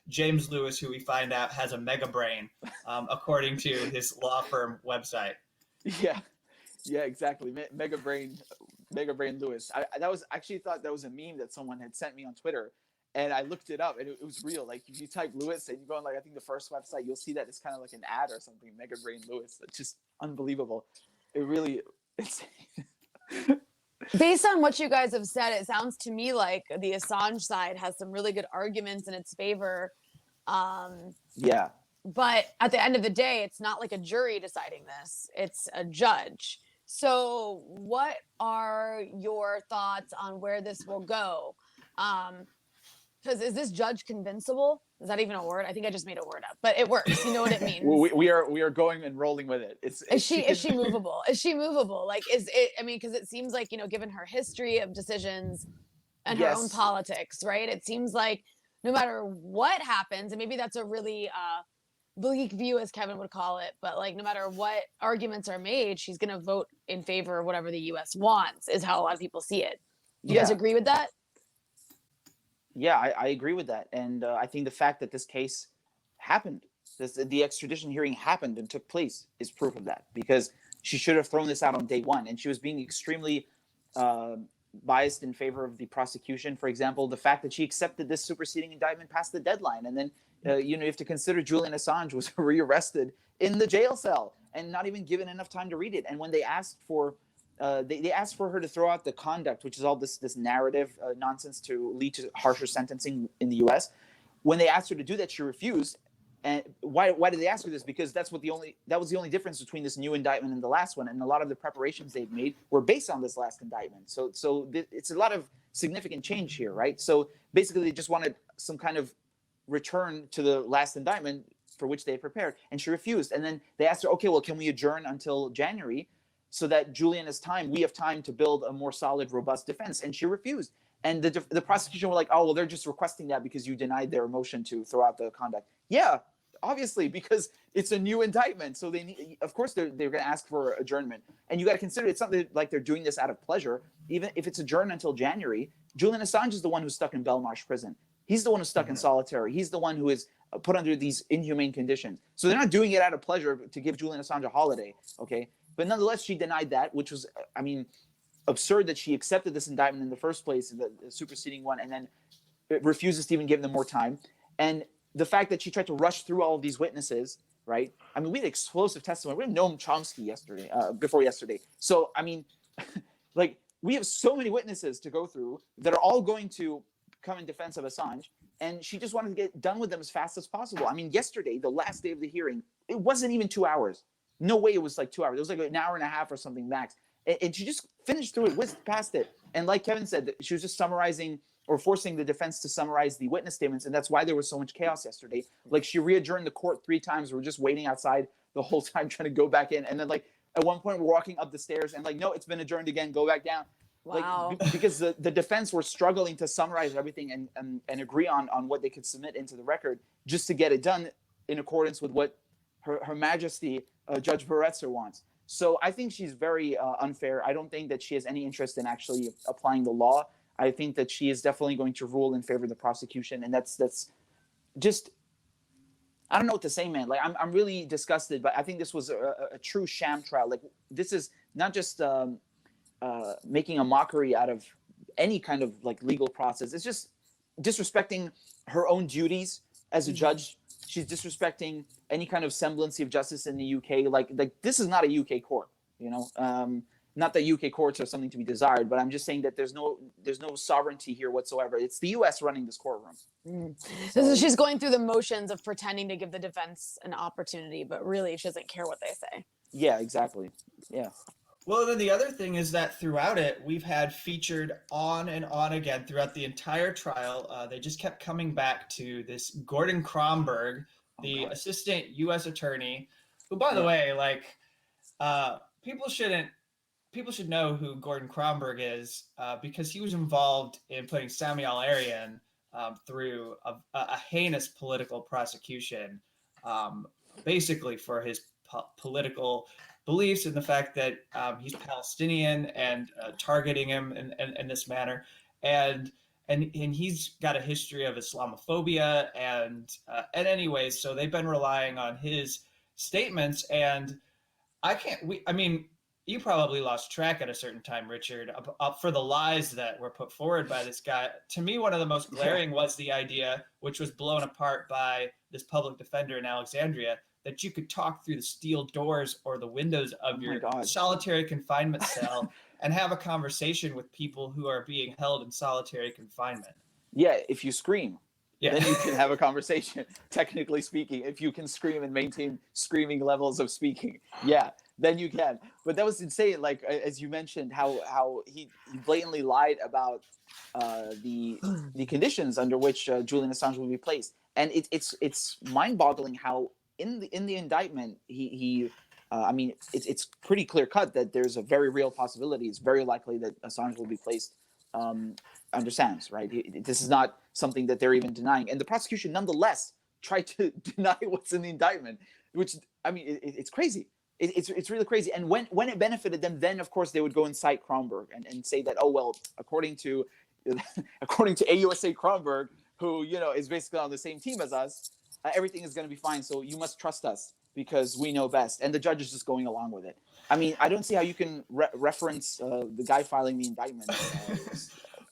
James Lewis, who we find out has a mega brain, according to his law firm website. Yeah, exactly. Mega brain Lewis. I actually thought that was a meme that someone had sent me on Twitter. And I looked it up, and it was real. Like, if you type Lewis and you go on, like, I think the first website, you'll see that it's kind of like an ad or something. Mega Brain Lewis. It's just unbelievable. It's Based on what you guys have said, it sounds to me like the Assange side has some really good arguments in its favor. Yeah. But at the end of the day, it's not like a jury deciding this. It's a judge. So what are your thoughts on where this will go? Because is this judge convincible? Is that even a word? I think I just made a word up, but it works. You know what it means. we are going and rolling with it. Is she movable? Is she movable? Like, is it? I mean, because it seems like, given her history of decisions and her own politics, right? It seems like no matter what happens, and maybe that's a really bleak view, as Kevin would call it, but like no matter what arguments are made, she's going to vote in favor of whatever the U.S. wants. Is how a lot of people see it. Do you guys agree with that? Yeah, I agree with that. And I think the fact that this case happened, the extradition hearing happened and took place, is proof of that. Because she should have thrown this out on day one. And she was being extremely biased in favor of the prosecution. For example, the fact that she accepted this superseding indictment past the deadline. And then, you have to consider Julian Assange was rearrested in the jail cell and not even given enough time to read it. And when they asked for they asked for her to throw out the conduct, which is all this narrative nonsense to lead to harsher sentencing in the U.S. When they asked her to do that, she refused. And why did they ask her this? Because that was the only difference between this new indictment and the last one. And a lot of the preparations they've made were based on this last indictment. So it's a lot of significant change here, right? So basically, they just wanted some kind of return to the last indictment for which they had prepared, and she refused. And then they asked her, okay, well, can we adjourn until January so that Julian has time, we have time to build a more solid, robust defense? And she refused. And the prosecution were like, oh, well, they're just requesting that because you denied their motion to throw out the conduct. Yeah, obviously, because it's a new indictment. So of course, they're going to ask for adjournment. And you got to consider it's something like they're doing this out of pleasure. Even if it's adjourned until January, Julian Assange is the one who's stuck in Belmarsh prison. He's the one who's stuck in solitary. He's the one who is put under these inhumane conditions. So they're not doing it out of pleasure to give Julian Assange a holiday, okay? But nonetheless, she denied that, which was, absurd that she accepted this indictment in the first place, the superseding one, and then refuses to even give them more time. And the fact that she tried to rush through all of these witnesses, right? We had explosive testimony. We had Noam Chomsky before yesterday. So, like, we have so many witnesses to go through that are all going to come in defense of Assange, and she just wanted to get done with them as fast as possible. Yesterday, the last day of the hearing, it wasn't even 2 hours. No way it was like 2 hours. It was like an hour and a half or something max. And she just finished through it, whizzed past it. And like Kevin said, she was just summarizing or forcing the defense to summarize the witness statements. And that's why there was so much chaos yesterday. Like, she re-adjourned the court 3 times. We're just waiting outside the whole time trying to go back in. And then, like, at one point, we're walking up the stairs and, like, no, it's been adjourned again. Go back down. Wow. Like, because the defense were struggling to summarize everything and agree on what they could submit into the record just to get it done in accordance with what Her Majesty Judge Baretzer wants. So I think she's very unfair. I don't think that she has any interest in actually applying the law. I think that she is definitely going to rule in favor of the prosecution, and that's just, I don't know what to say, man. Like, I'm really disgusted, but I think this was a true sham trial. Like, this is not just making a mockery out of any kind of like legal process. It's just disrespecting her own duties as a judge. She's disrespecting any kind of semblance of justice in the UK. Like this is not a UK court, not that UK courts are something to be desired, but I'm just saying that there's no sovereignty here whatsoever. It's the US running this courtroom. So she's going through the motions of pretending to give the defense an opportunity, but really she doesn't care what they say. Yeah, exactly. Yeah. Well, then the other thing is that throughout it, we've had featured on and on again throughout the entire trial. They just kept coming back to this Gordon Kromberg, the assistant U.S. attorney, who, by the way, like, people should know who Gordon Kromberg is because he was involved in putting Sami al-Arian through a heinous political prosecution, basically for his political beliefs and the fact that he's Palestinian and targeting him in this manner, and he's got a history of Islamophobia and anyways, so they've been relying on his statements, and you probably lost track at a certain time, Richard, for the lies that were put forward by this guy. To me, one of the most glaring was the idea, which was blown apart by this public defender in Alexandria, that you could talk through the steel doors or the windows of your solitary confinement cell and have a conversation with people who are being held in solitary confinement. Yeah, if you scream. Yeah. Then you can have a conversation, technically speaking, if you can scream and maintain screaming levels of speaking. Yeah, then you can. But that was insane, like, as you mentioned, how he blatantly lied about the conditions under which Julian Assange will be placed. And it's mind-boggling how in the indictment, it's pretty clear cut that there's a very real possibility. It's very likely that Assange will be placed under SAMS, right? This is not something that they're even denying. And the prosecution nonetheless tried to deny what's in the indictment, which, it's crazy. It's really crazy. And when it benefited them, then of course they would go and cite Kromberg and say that, oh, well, according to AUSA Kromberg, who, is basically on the same team as us, everything is going to be fine. So you must trust us. because we know best, and the judge is just going along with it. I mean, I don't see how you can reference the guy filing the indictment.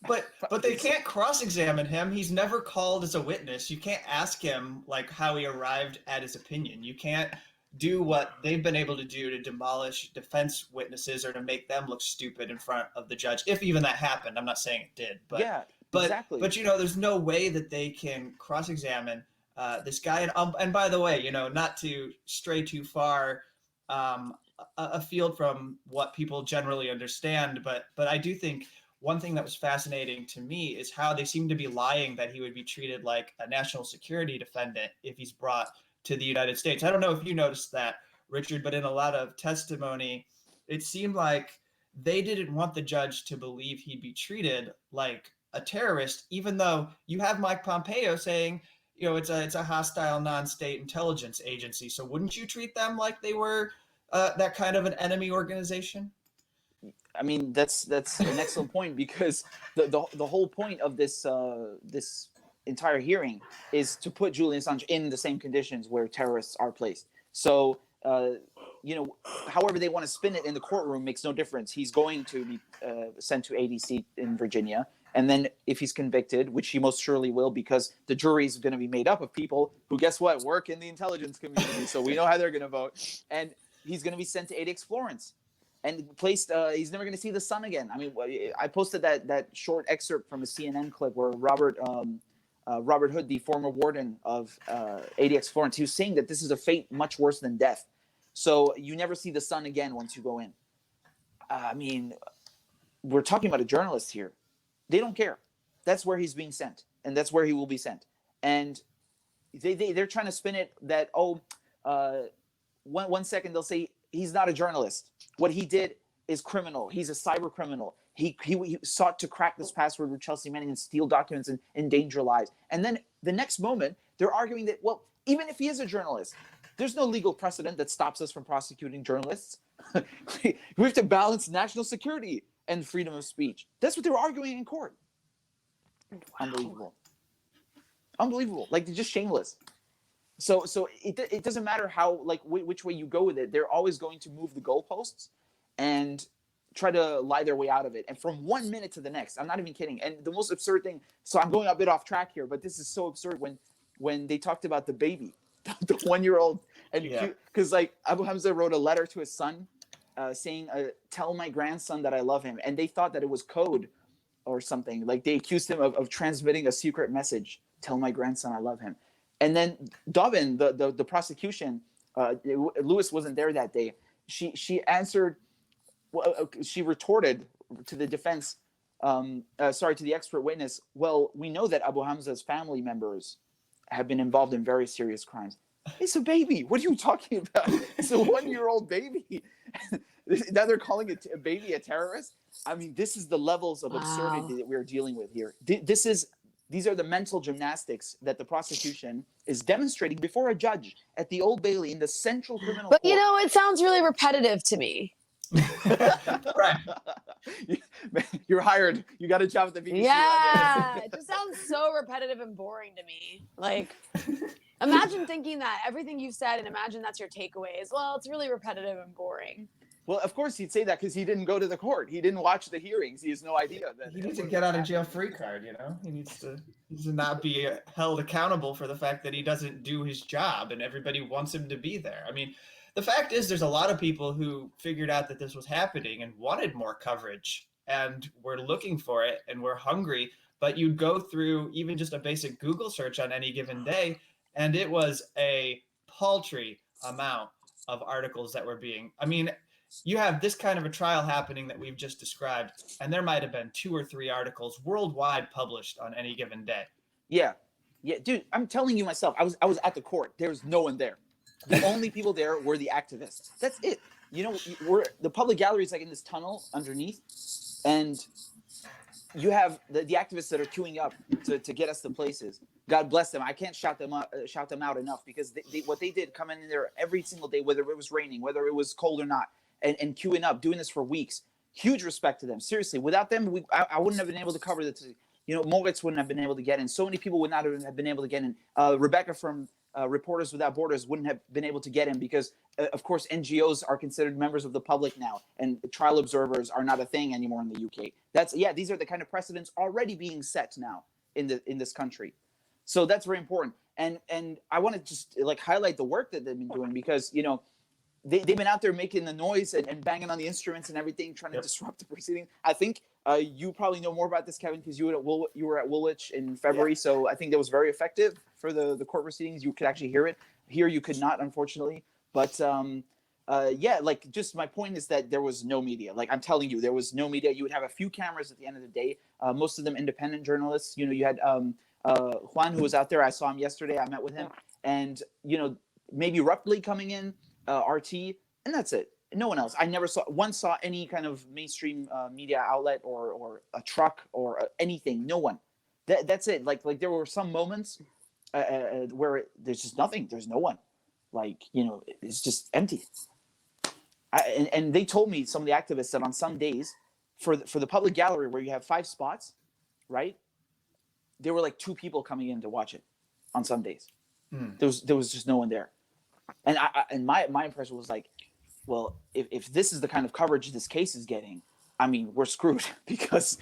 But they can't cross-examine him. He's never called as a witness. You can't ask him like how he arrived at his opinion. You can't do what they've been able to do to demolish defense witnesses or to make them look stupid in front of the judge. If even that happened, I'm not saying it did, but yeah, exactly. But there's no way that they can cross-examine this guy. And by the way, not to stray too far afield from what people generally understand, but I do think one thing that was fascinating to me is how they seem to be lying that he would be treated like a national security defendant if he's brought to the United States. I don't know if you noticed that, Richard, but in a lot of testimony, it seemed like they didn't want the judge to believe he'd be treated like a terrorist, even though you have Mike Pompeo saying, it's a hostile non-state intelligence agency. So wouldn't you treat them like they were that kind of an enemy organization? I mean, that's an excellent point, because the whole point of this this entire hearing is to put Julian Assange in the same conditions where terrorists are placed. So, however they want to spin it in the courtroom makes no difference. He's going to be sent to ADC in Virginia. And then if he's convicted, which he most surely will, because the jury is going to be made up of people who, guess what, work in the intelligence community. So we know how they're going to vote. And he's going to be sent to ADX Florence and placed. He's never going to see the sun again. I mean, I posted that short excerpt from a CNN clip where Robert Hood, the former warden of ADX Florence, he was saying that this is a fate much worse than death. So you never see the sun again once you go in. I mean, we're talking about a journalist here. They don't care. That's where he's being sent, and that's where he will be sent. And they're trying to spin it that, one second they'll say he's not a journalist. What he did is criminal. He's a cyber criminal. He sought to crack this password with Chelsea Manning and steal documents and endanger lives. And then the next moment, they're arguing that, well, even if he is a journalist, there's no legal precedent that stops us from prosecuting journalists. We have to balance national security and freedom of speech. That's what they were arguing in court. Wow. Unbelievable. Like, they're just shameless. So it doesn't matter how, like, which way you go with it. They're always going to move the goalposts and try to lie their way out of it. And from 1 minute to the next, I'm not even kidding. And the most absurd thing, so I'm going a bit off track here, but this is so absurd when they talked about the baby, the 1-year-old. And because like Abu Hamza wrote a letter to his son saying, tell my grandson that I love him. And they thought that it was code or something. Like, they accused him of transmitting a secret message. Tell my grandson I love him. And then Dobbin, the prosecution, Lewis wasn't there that day. She answered, she retorted to the defense, to the expert witness, well, we know that Abu Hamza's family members have been involved in very serious crimes. It's a baby. What are you talking about? It's a 1-year-old baby. Now they're calling it a baby a terrorist. I mean, this is the levels of absurdity that we're dealing with here. These are the mental gymnastics that the prosecution is demonstrating before a judge at the Old Bailey in the Central Criminal Court. But it sounds really repetitive to me. Right. You're hired. You got a job at the BBC. Yeah, it just sounds so repetitive and boring to me. Like, imagine thinking that everything you've said, and imagine that's your takeaways. Well, it's really repetitive and boring. Well, of course he'd say that because he didn't go to the court. He didn't watch the hearings. He has no idea. He needs to get out of jail free card, He needs to not be held accountable for the fact that he doesn't do his job and everybody wants him to be there. I mean, the fact is there's a lot of people who figured out that this was happening and wanted more coverage and were looking for it and were hungry. But you'd go through even just a basic Google search on any given day, and it was a paltry amount of articles that were being, you have this kind of a trial happening that we've just described, and there might have been 2 or 3 articles worldwide published on any given day. Yeah, dude, I'm telling you myself, I was at the court. There was no one there. The only people there were the activists. That's it. The public gallery is like in this tunnel underneath, and you have the activists that are queuing up to get us to places. God bless them. I can't shout them out enough, because what they did, coming in there every single day, whether it was raining, whether it was cold or not, and queuing up, doing this for weeks. Huge respect to them. Seriously, without them, I wouldn't have been able to cover the. Moritz wouldn't have been able to get in. So many people would not have been able to get in. Rebecca from Reporters Without Borders wouldn't have been able to get him because, of course, NGOs are considered members of the public now, and trial observers are not a thing anymore in the UK. These are the kind of precedents already being set now in this country. So that's very important. And I want to just like highlight the work that they've been doing because, you know, they've been out there making the noise and banging on the instruments and everything, trying to disrupt the proceedings. I think you probably know more about this, Kevin, because you were at Woolwich in February. Yeah. So I think that was very effective for the court proceedings. You could actually hear it. Here you could not, unfortunately. But like just my point is that there was no media. Like I'm telling you, there was no media. You would have a few cameras at the end of the day. Most of them independent journalists. You know, you had Juan, who was out there. I saw him yesterday. I met with him. And, you know, maybe Rupley coming in, RT, and that's it. No one else. I never saw any kind of mainstream media outlet or a truck or anything. No one. That's it. Like there were some moments where there's just nothing. There's no one. Like, you know, it's just empty. And they told me, some of the activists, that on some days for the public gallery where you have 5 spots, right? There were like 2 people coming in to watch it on some days. There was just no one there. And my impression was like, well, if this is the kind of coverage this case is getting, I mean, we're screwed because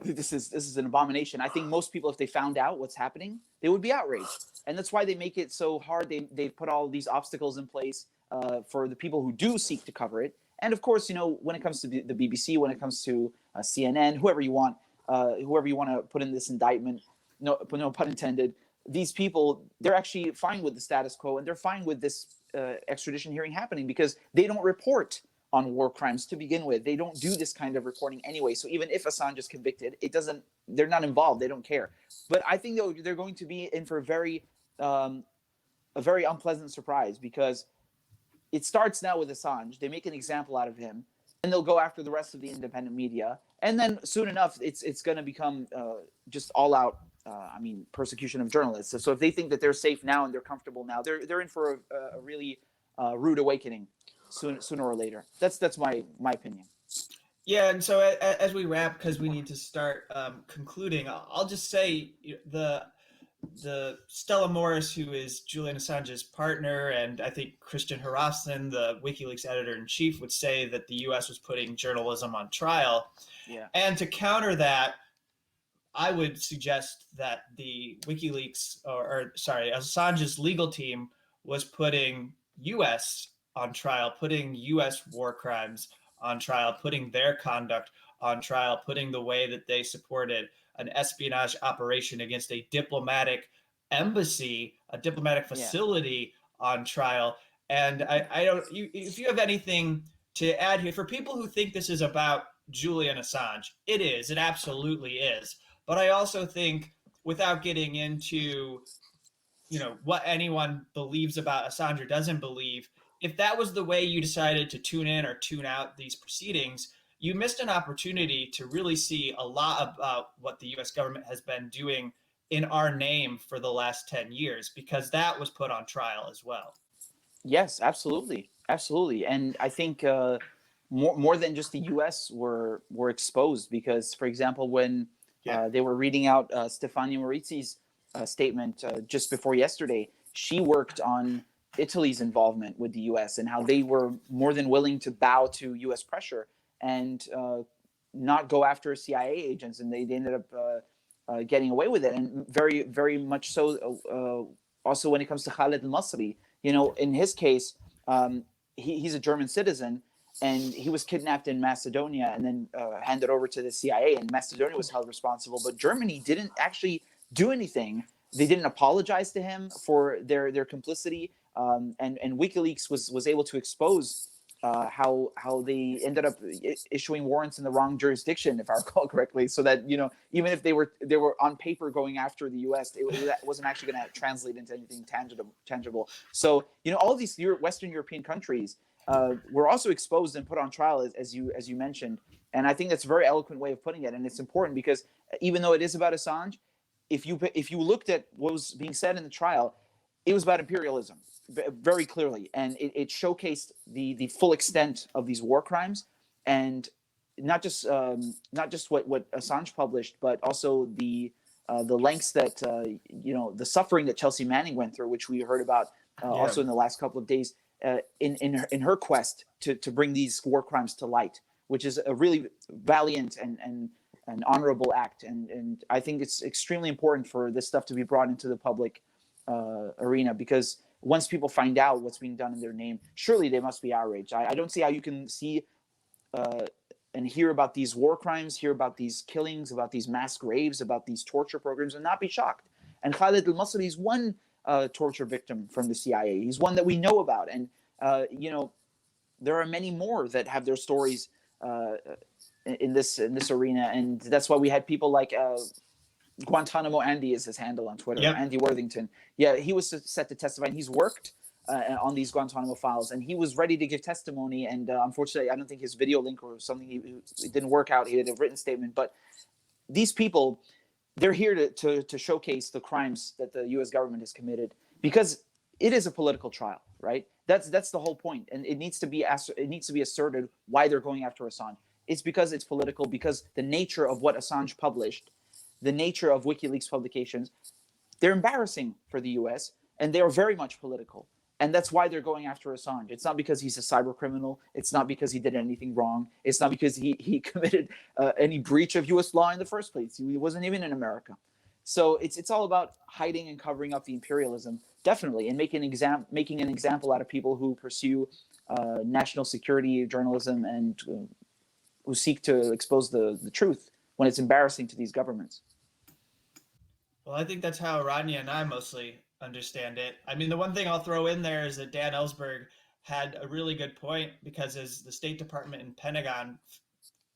this is an abomination. I think most people, if they found out what's happening, they would be outraged. And that's why they make it so hard. They put all these obstacles in place for the people who do seek to cover it. And of course, you know, when it comes to the BBC, when it comes to CNN, whoever you want to put in this indictment, no pun intended, these people, they're actually fine with the status quo, and they're fine with this extradition hearing happening because they don't report on war crimes to begin with. They don't do this kind of reporting anyway. So even if Assange is convicted, they're not involved. They don't care. But I think they're going to be in for a very unpleasant surprise because it starts now with Assange. They make an example out of him, and they'll go after the rest of the independent media. And then soon enough, it's going to become just all out. Persecution of journalists. So if they think that they're safe now and they're comfortable now, they're in for a really rude awakening sooner or later. That's my opinion. Yeah, and so as we wrap, because we need to start concluding, I'll just say the Stella Morris, who is Julian Assange's partner, and I think Christian Harasson, the WikiLeaks editor-in-chief, would say that the U.S. was putting journalism on trial. Yeah. And to counter that, I would suggest that the WikiLeaks, Assange's legal team was putting U.S. on trial, putting U.S. war crimes on trial, putting their conduct on trial, putting the way that they supported an espionage operation against a diplomatic embassy, a diplomatic facility on trial. And I don't, if you have anything to add here, for people who think this is about Julian Assange, it is. It absolutely is. But I also think, without getting into, you know, what anyone believes about Assange or doesn't believe, if that was the way you decided to tune in or tune out these proceedings, you missed an opportunity to really see a lot about what the U.S. government has been doing in our name for the last 10 years, because that was put on trial as well. Yes, absolutely. Absolutely. And I think more than just the U.S. were exposed because, for example, when they were reading out Stefania Marizzi's statement just before yesterday, she worked on Italy's involvement with the U.S. and how they were more than willing to bow to U.S. pressure and not go after CIA agents, and they ended up getting away with it, and very, very much so. Also, when it comes to Khaled al-Masri, you know, in his case, he's a German citizen, and he was kidnapped in Macedonia and then handed over to the CIA, and Macedonia was held responsible, but Germany didn't actually do anything. They didn't apologize to him for their complicity, and WikiLeaks was able to expose how they ended up issuing warrants in the wrong jurisdiction, if I recall correctly, so that, you know, even if they were on paper going after the U.S., that wasn't actually going to translate into anything tangible. So, you know, all of these Western European countries were also exposed and put on trial, as you mentioned, and I think that's a very eloquent way of putting it, and it's important because even though it is about Assange, if you looked at what was being said in the trial, it was about imperialism very clearly, and it showcased the full extent of these war crimes, and not just what Assange published, but also the the lengths that the suffering that Chelsea Manning went through, which we heard about also in the last couple of days, in her quest to bring these war crimes to light, which is a really valiant and honorable act. And I think it's extremely important for this stuff to be brought into the public arena, because once people find out what's being done in their name, surely they must be outraged. I don't see how you can see and hear about these war crimes, hear about these killings, about these mass graves, about these torture programs, and not be shocked. And Khaled al-Masri is one torture victim from the CIA. He's one that we know about. And, there are many more that have their stories in this arena. And that's why we had people like Guantanamo Andy is his handle on Twitter, Andy Worthington. Yeah, he was set to testify, and he's worked on these Guantanamo files, and he was ready to give testimony. And unfortunately, I don't think his video link or something, it didn't work out. He had a written statement. But these people, they're here to showcase the crimes that the U.S. government has committed, because it is a political trial, right? That's the whole point, and it needs to be asserted why they're going after Assange. It's because it's political, because the nature of what Assange published, the nature of WikiLeaks publications, they're embarrassing for the U.S. and they are very much political. And that's why they're going after Assange. It's not because he's a cyber criminal. It's not because he did anything wrong. It's not because he committed any breach of U.S. law in the first place. He wasn't even in America. So it's all about hiding and covering up the imperialism, definitely, and making an example out of people who pursue national security journalism and who seek to expose the truth when it's embarrassing to these governments. Well, I think that's how Rania and I mostly understand it. I mean, the one thing I'll throw in there is that Dan Ellsberg had a really good point, because as the State Department and Pentagon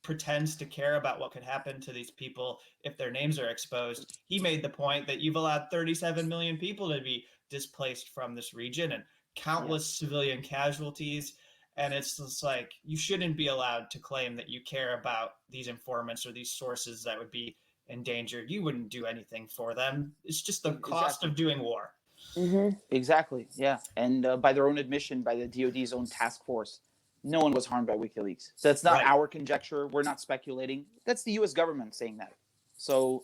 pretends to care about what could happen to these people if their names are exposed, he made the point that you've allowed 37 million people to be displaced from this region and countless civilian casualties. And it's just like, you shouldn't be allowed to claim that you care about these informants or these sources that would be endangered. You wouldn't do anything for them. It's just the cost of doing war. Mm-hmm. Exactly. Yeah. And by their own admission, by the DoD's own task force, no one was harmed by WikiLeaks. So that's not our conjecture. We're not speculating. That's the U.S. government saying that. So,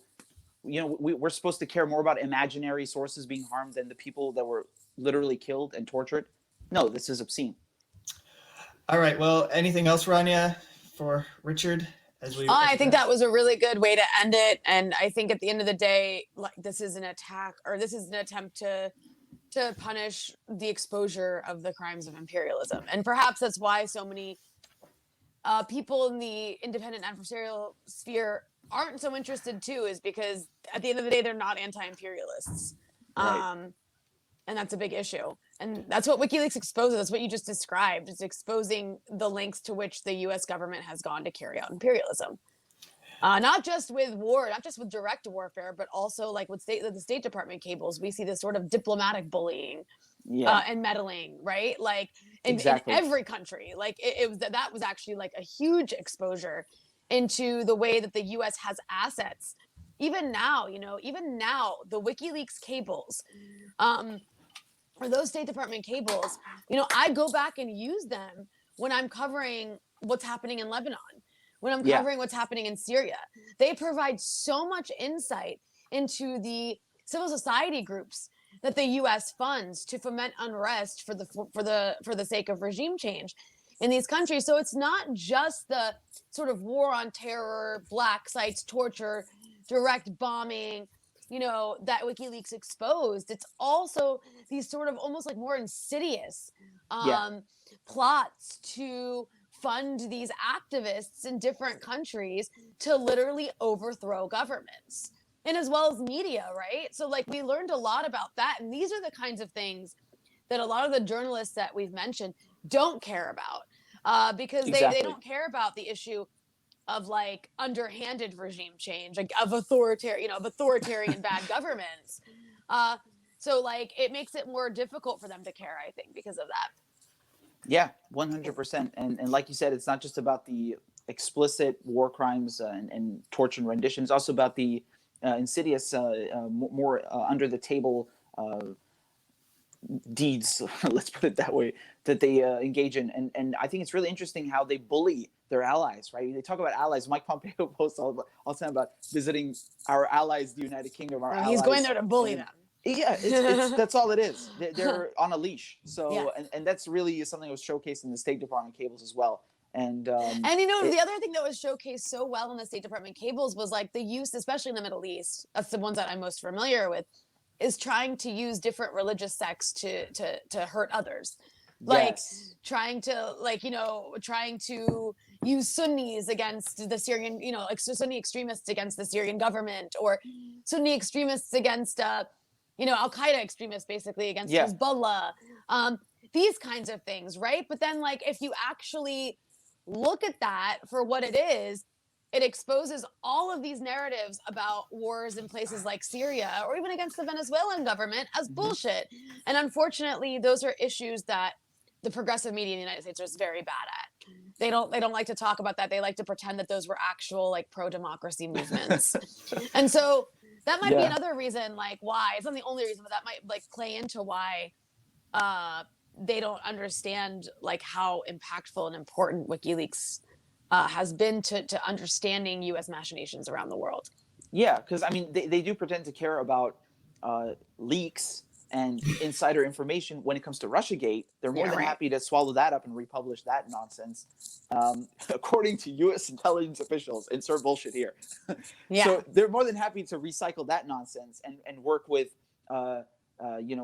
we're supposed to care more about imaginary sources being harmed than the people that were literally killed and tortured. No, this is obscene. All right. Well, anything else, Rania, for Richard? I think that was a really good way to end it. And I think at the end of the day, like, this is an attack, or this is an attempt to punish the exposure of the crimes of imperialism. And perhaps that's why so many people in the independent adversarial sphere aren't so interested too, is because at the end of the day, they're not anti-imperialists. Right. And that's a big issue. And that's what WikiLeaks exposes. That's what you just described. It's exposing the lengths to which the U.S. government has gone to carry out imperialism. Not just with war, not just with direct warfare, but also like with the State Department cables, we see this sort of diplomatic bullying and meddling, right? Like in every country. Like that was actually like a huge exposure into the way that the U.S. has assets. Even now, the WikiLeaks cables, or those State Department cables, I go back and use them when I'm covering what's happening in Lebanon, when I'm covering what's happening in Syria. They provide so much insight into the civil society groups that the U.S. funds to foment unrest for the sake of regime change in these countries. So it's not just the sort of war on terror, black sites, torture, direct bombing, that WikiLeaks exposed. It's also these sort of almost like more insidious plots to fund these activists in different countries to literally overthrow governments, and as well as media, right? So like we learned a lot about that. And these are the kinds of things that a lot of the journalists that we've mentioned don't care about, because they don't care about the issue of like underhanded regime change, like of authoritarian bad governments. So like it makes it more difficult for them to care, I think, because of that. Yeah, 100%. And like you said, it's not just about the explicit war crimes and torture and rendition. It's also about the insidious, more under the table deeds, let's put it that way, that they engage in. And I think it's really interesting how they bully their allies, right? They talk about allies. Mike Pompeo posts all the time about visiting our allies, the United Kingdom, our allies. He's going there to bully them. Yeah, it's that's all it is. They're on a leash. So, Yeah. and that's really something that was showcased in the State Department cables as well. And the other thing that was showcased so well in the State Department cables was like the use, especially in the Middle East, that's the ones that I'm most familiar with, is trying to use different religious sects to hurt others. Like trying to use Sunnis against the Syrian, like Sunni extremists against the Syrian government, or Sunni extremists against Al-Qaeda extremists basically against Hezbollah, these kinds of things, right? But then like if you actually look at that for what it is, it exposes all of these narratives about wars in places like Syria or even against the Venezuelan government as bullshit. And unfortunately, those are issues that the progressive media in the United States is very bad at. They don't like to talk about that. They like to pretend that those were actual like pro-democracy movements. And so that might be another reason, like why, it's not the only reason, but that might like play into why they don't understand like how impactful and important WikiLeaks has been to understanding U.S. machinations around the world. Yeah, because I mean, they do pretend to care about leaks and insider information when it comes to Russiagate. They're more than happy to swallow that up and republish that nonsense, according to U.S. intelligence officials. Insert bullshit here. So they're more than happy to recycle that nonsense and work with,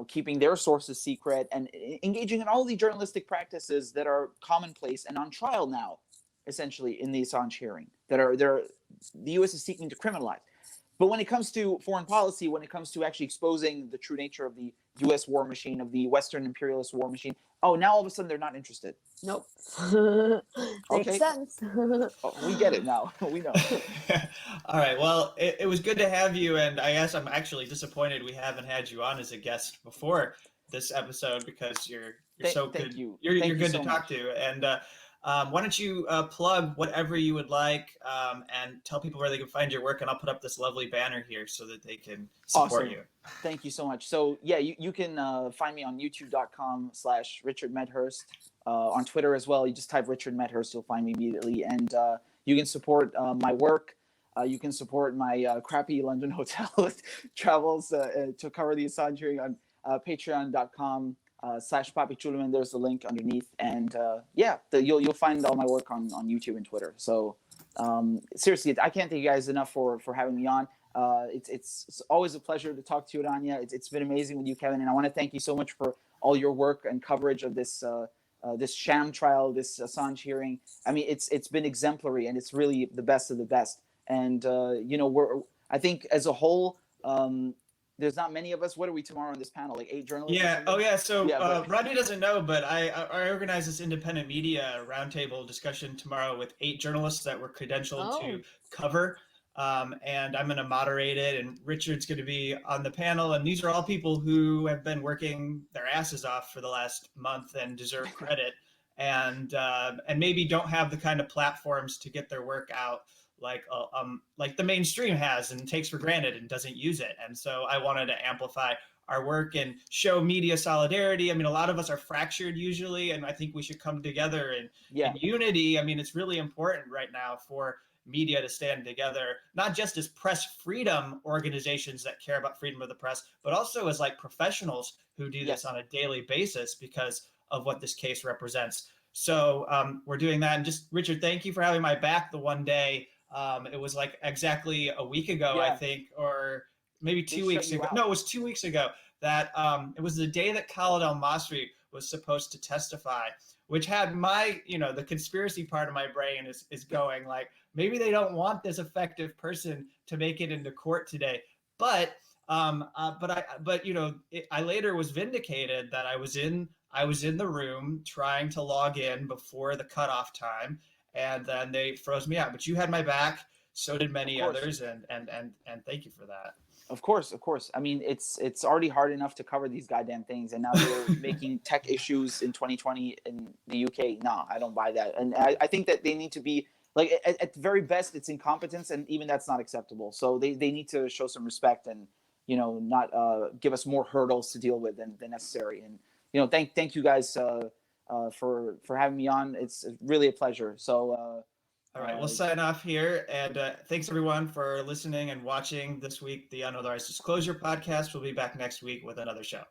keeping their sources secret and engaging in all the journalistic practices that are commonplace and on trial now, essentially in the Assange hearing, the U.S. is seeking to criminalize. But when it comes to foreign policy, when it comes to actually exposing the true nature of the U.S. war machine, of the Western imperialist war machine, now all of a sudden they're not interested. Nope. Makes sense. We get it now. We know. All right. Well, it was good to have you, and I guess I'm actually disappointed we haven't had you on as a guest before this episode because you're so good. Thank you. You're good to talk to, and why don't you plug whatever you would like and tell people where they can find your work, and I'll put up this lovely banner here so that they can support you. Thank you so much. So yeah, you can find me on youtube.com/Richard Medhurst. On Twitter as well. You just type Richard Medhurst, you'll find me immediately. And you can support my work. You can support my crappy London hotel travels to cover the Assange hearing on patreon.com/Papi Julian. There's the link underneath. And you'll find all my work on YouTube and Twitter. So seriously, I can't thank you guys enough for having me on. It's always a pleasure to talk to you, Rania. It's been amazing with you, Kevin. And I want to thank you so much for all your work and coverage of this this sham trial, this Assange hearing. I mean, it's been exemplary, and it's really the best of the best. And I think as a whole, there's not many of us. What are we tomorrow on this panel? Like 8 journalists? Yeah. Oh, yeah. So Rodney doesn't know, but I organize this independent media roundtable discussion tomorrow with 8 journalists that were credentialed to cover. And I'm going to moderate it, and Richard's going to be on the panel. And these are all people who have been working their asses off for the last month and deserve credit, and maybe don't have the kind of platforms to get their work out like the mainstream has and takes for granted and doesn't use it. And so I wanted to amplify our work and show media solidarity. I mean, a lot of us are fractured usually, and I think we should come together in unity. I mean, it's really important right now for media to stand together, not just as press freedom organizations that care about freedom of the press, but also as like professionals who do this on a daily basis because of what this case represents. So we're doing that. And just, Richard, thank you for having my back the one day. It was like exactly a week ago, I think, or maybe 2 weeks ago. No, it was 2 weeks ago that it was the day that Khaled al-Masri was supposed to testify, which had my, the conspiracy part of my brain is going like, maybe they don't want this effective person to make it into court today. But I later was vindicated that I was in the room trying to log in before the cutoff time, and then they froze me out. But you had my back, so did many others, and thank you for that. Of course. I mean, it's already hard enough to cover these goddamn things, and now they're making tech issues in 2020 in the UK. No, I don't buy that. And I think that they need to be, like, at the very best, it's incompetence, and even that's not acceptable. So they need to show some respect and, not give us more hurdles to deal with than necessary. And thank you guys for having me on. It's really a pleasure. So. All right, we'll sign off here. And thanks, everyone, for listening and watching this week, the Unauthorized Disclosure podcast. We'll be back next week with another show.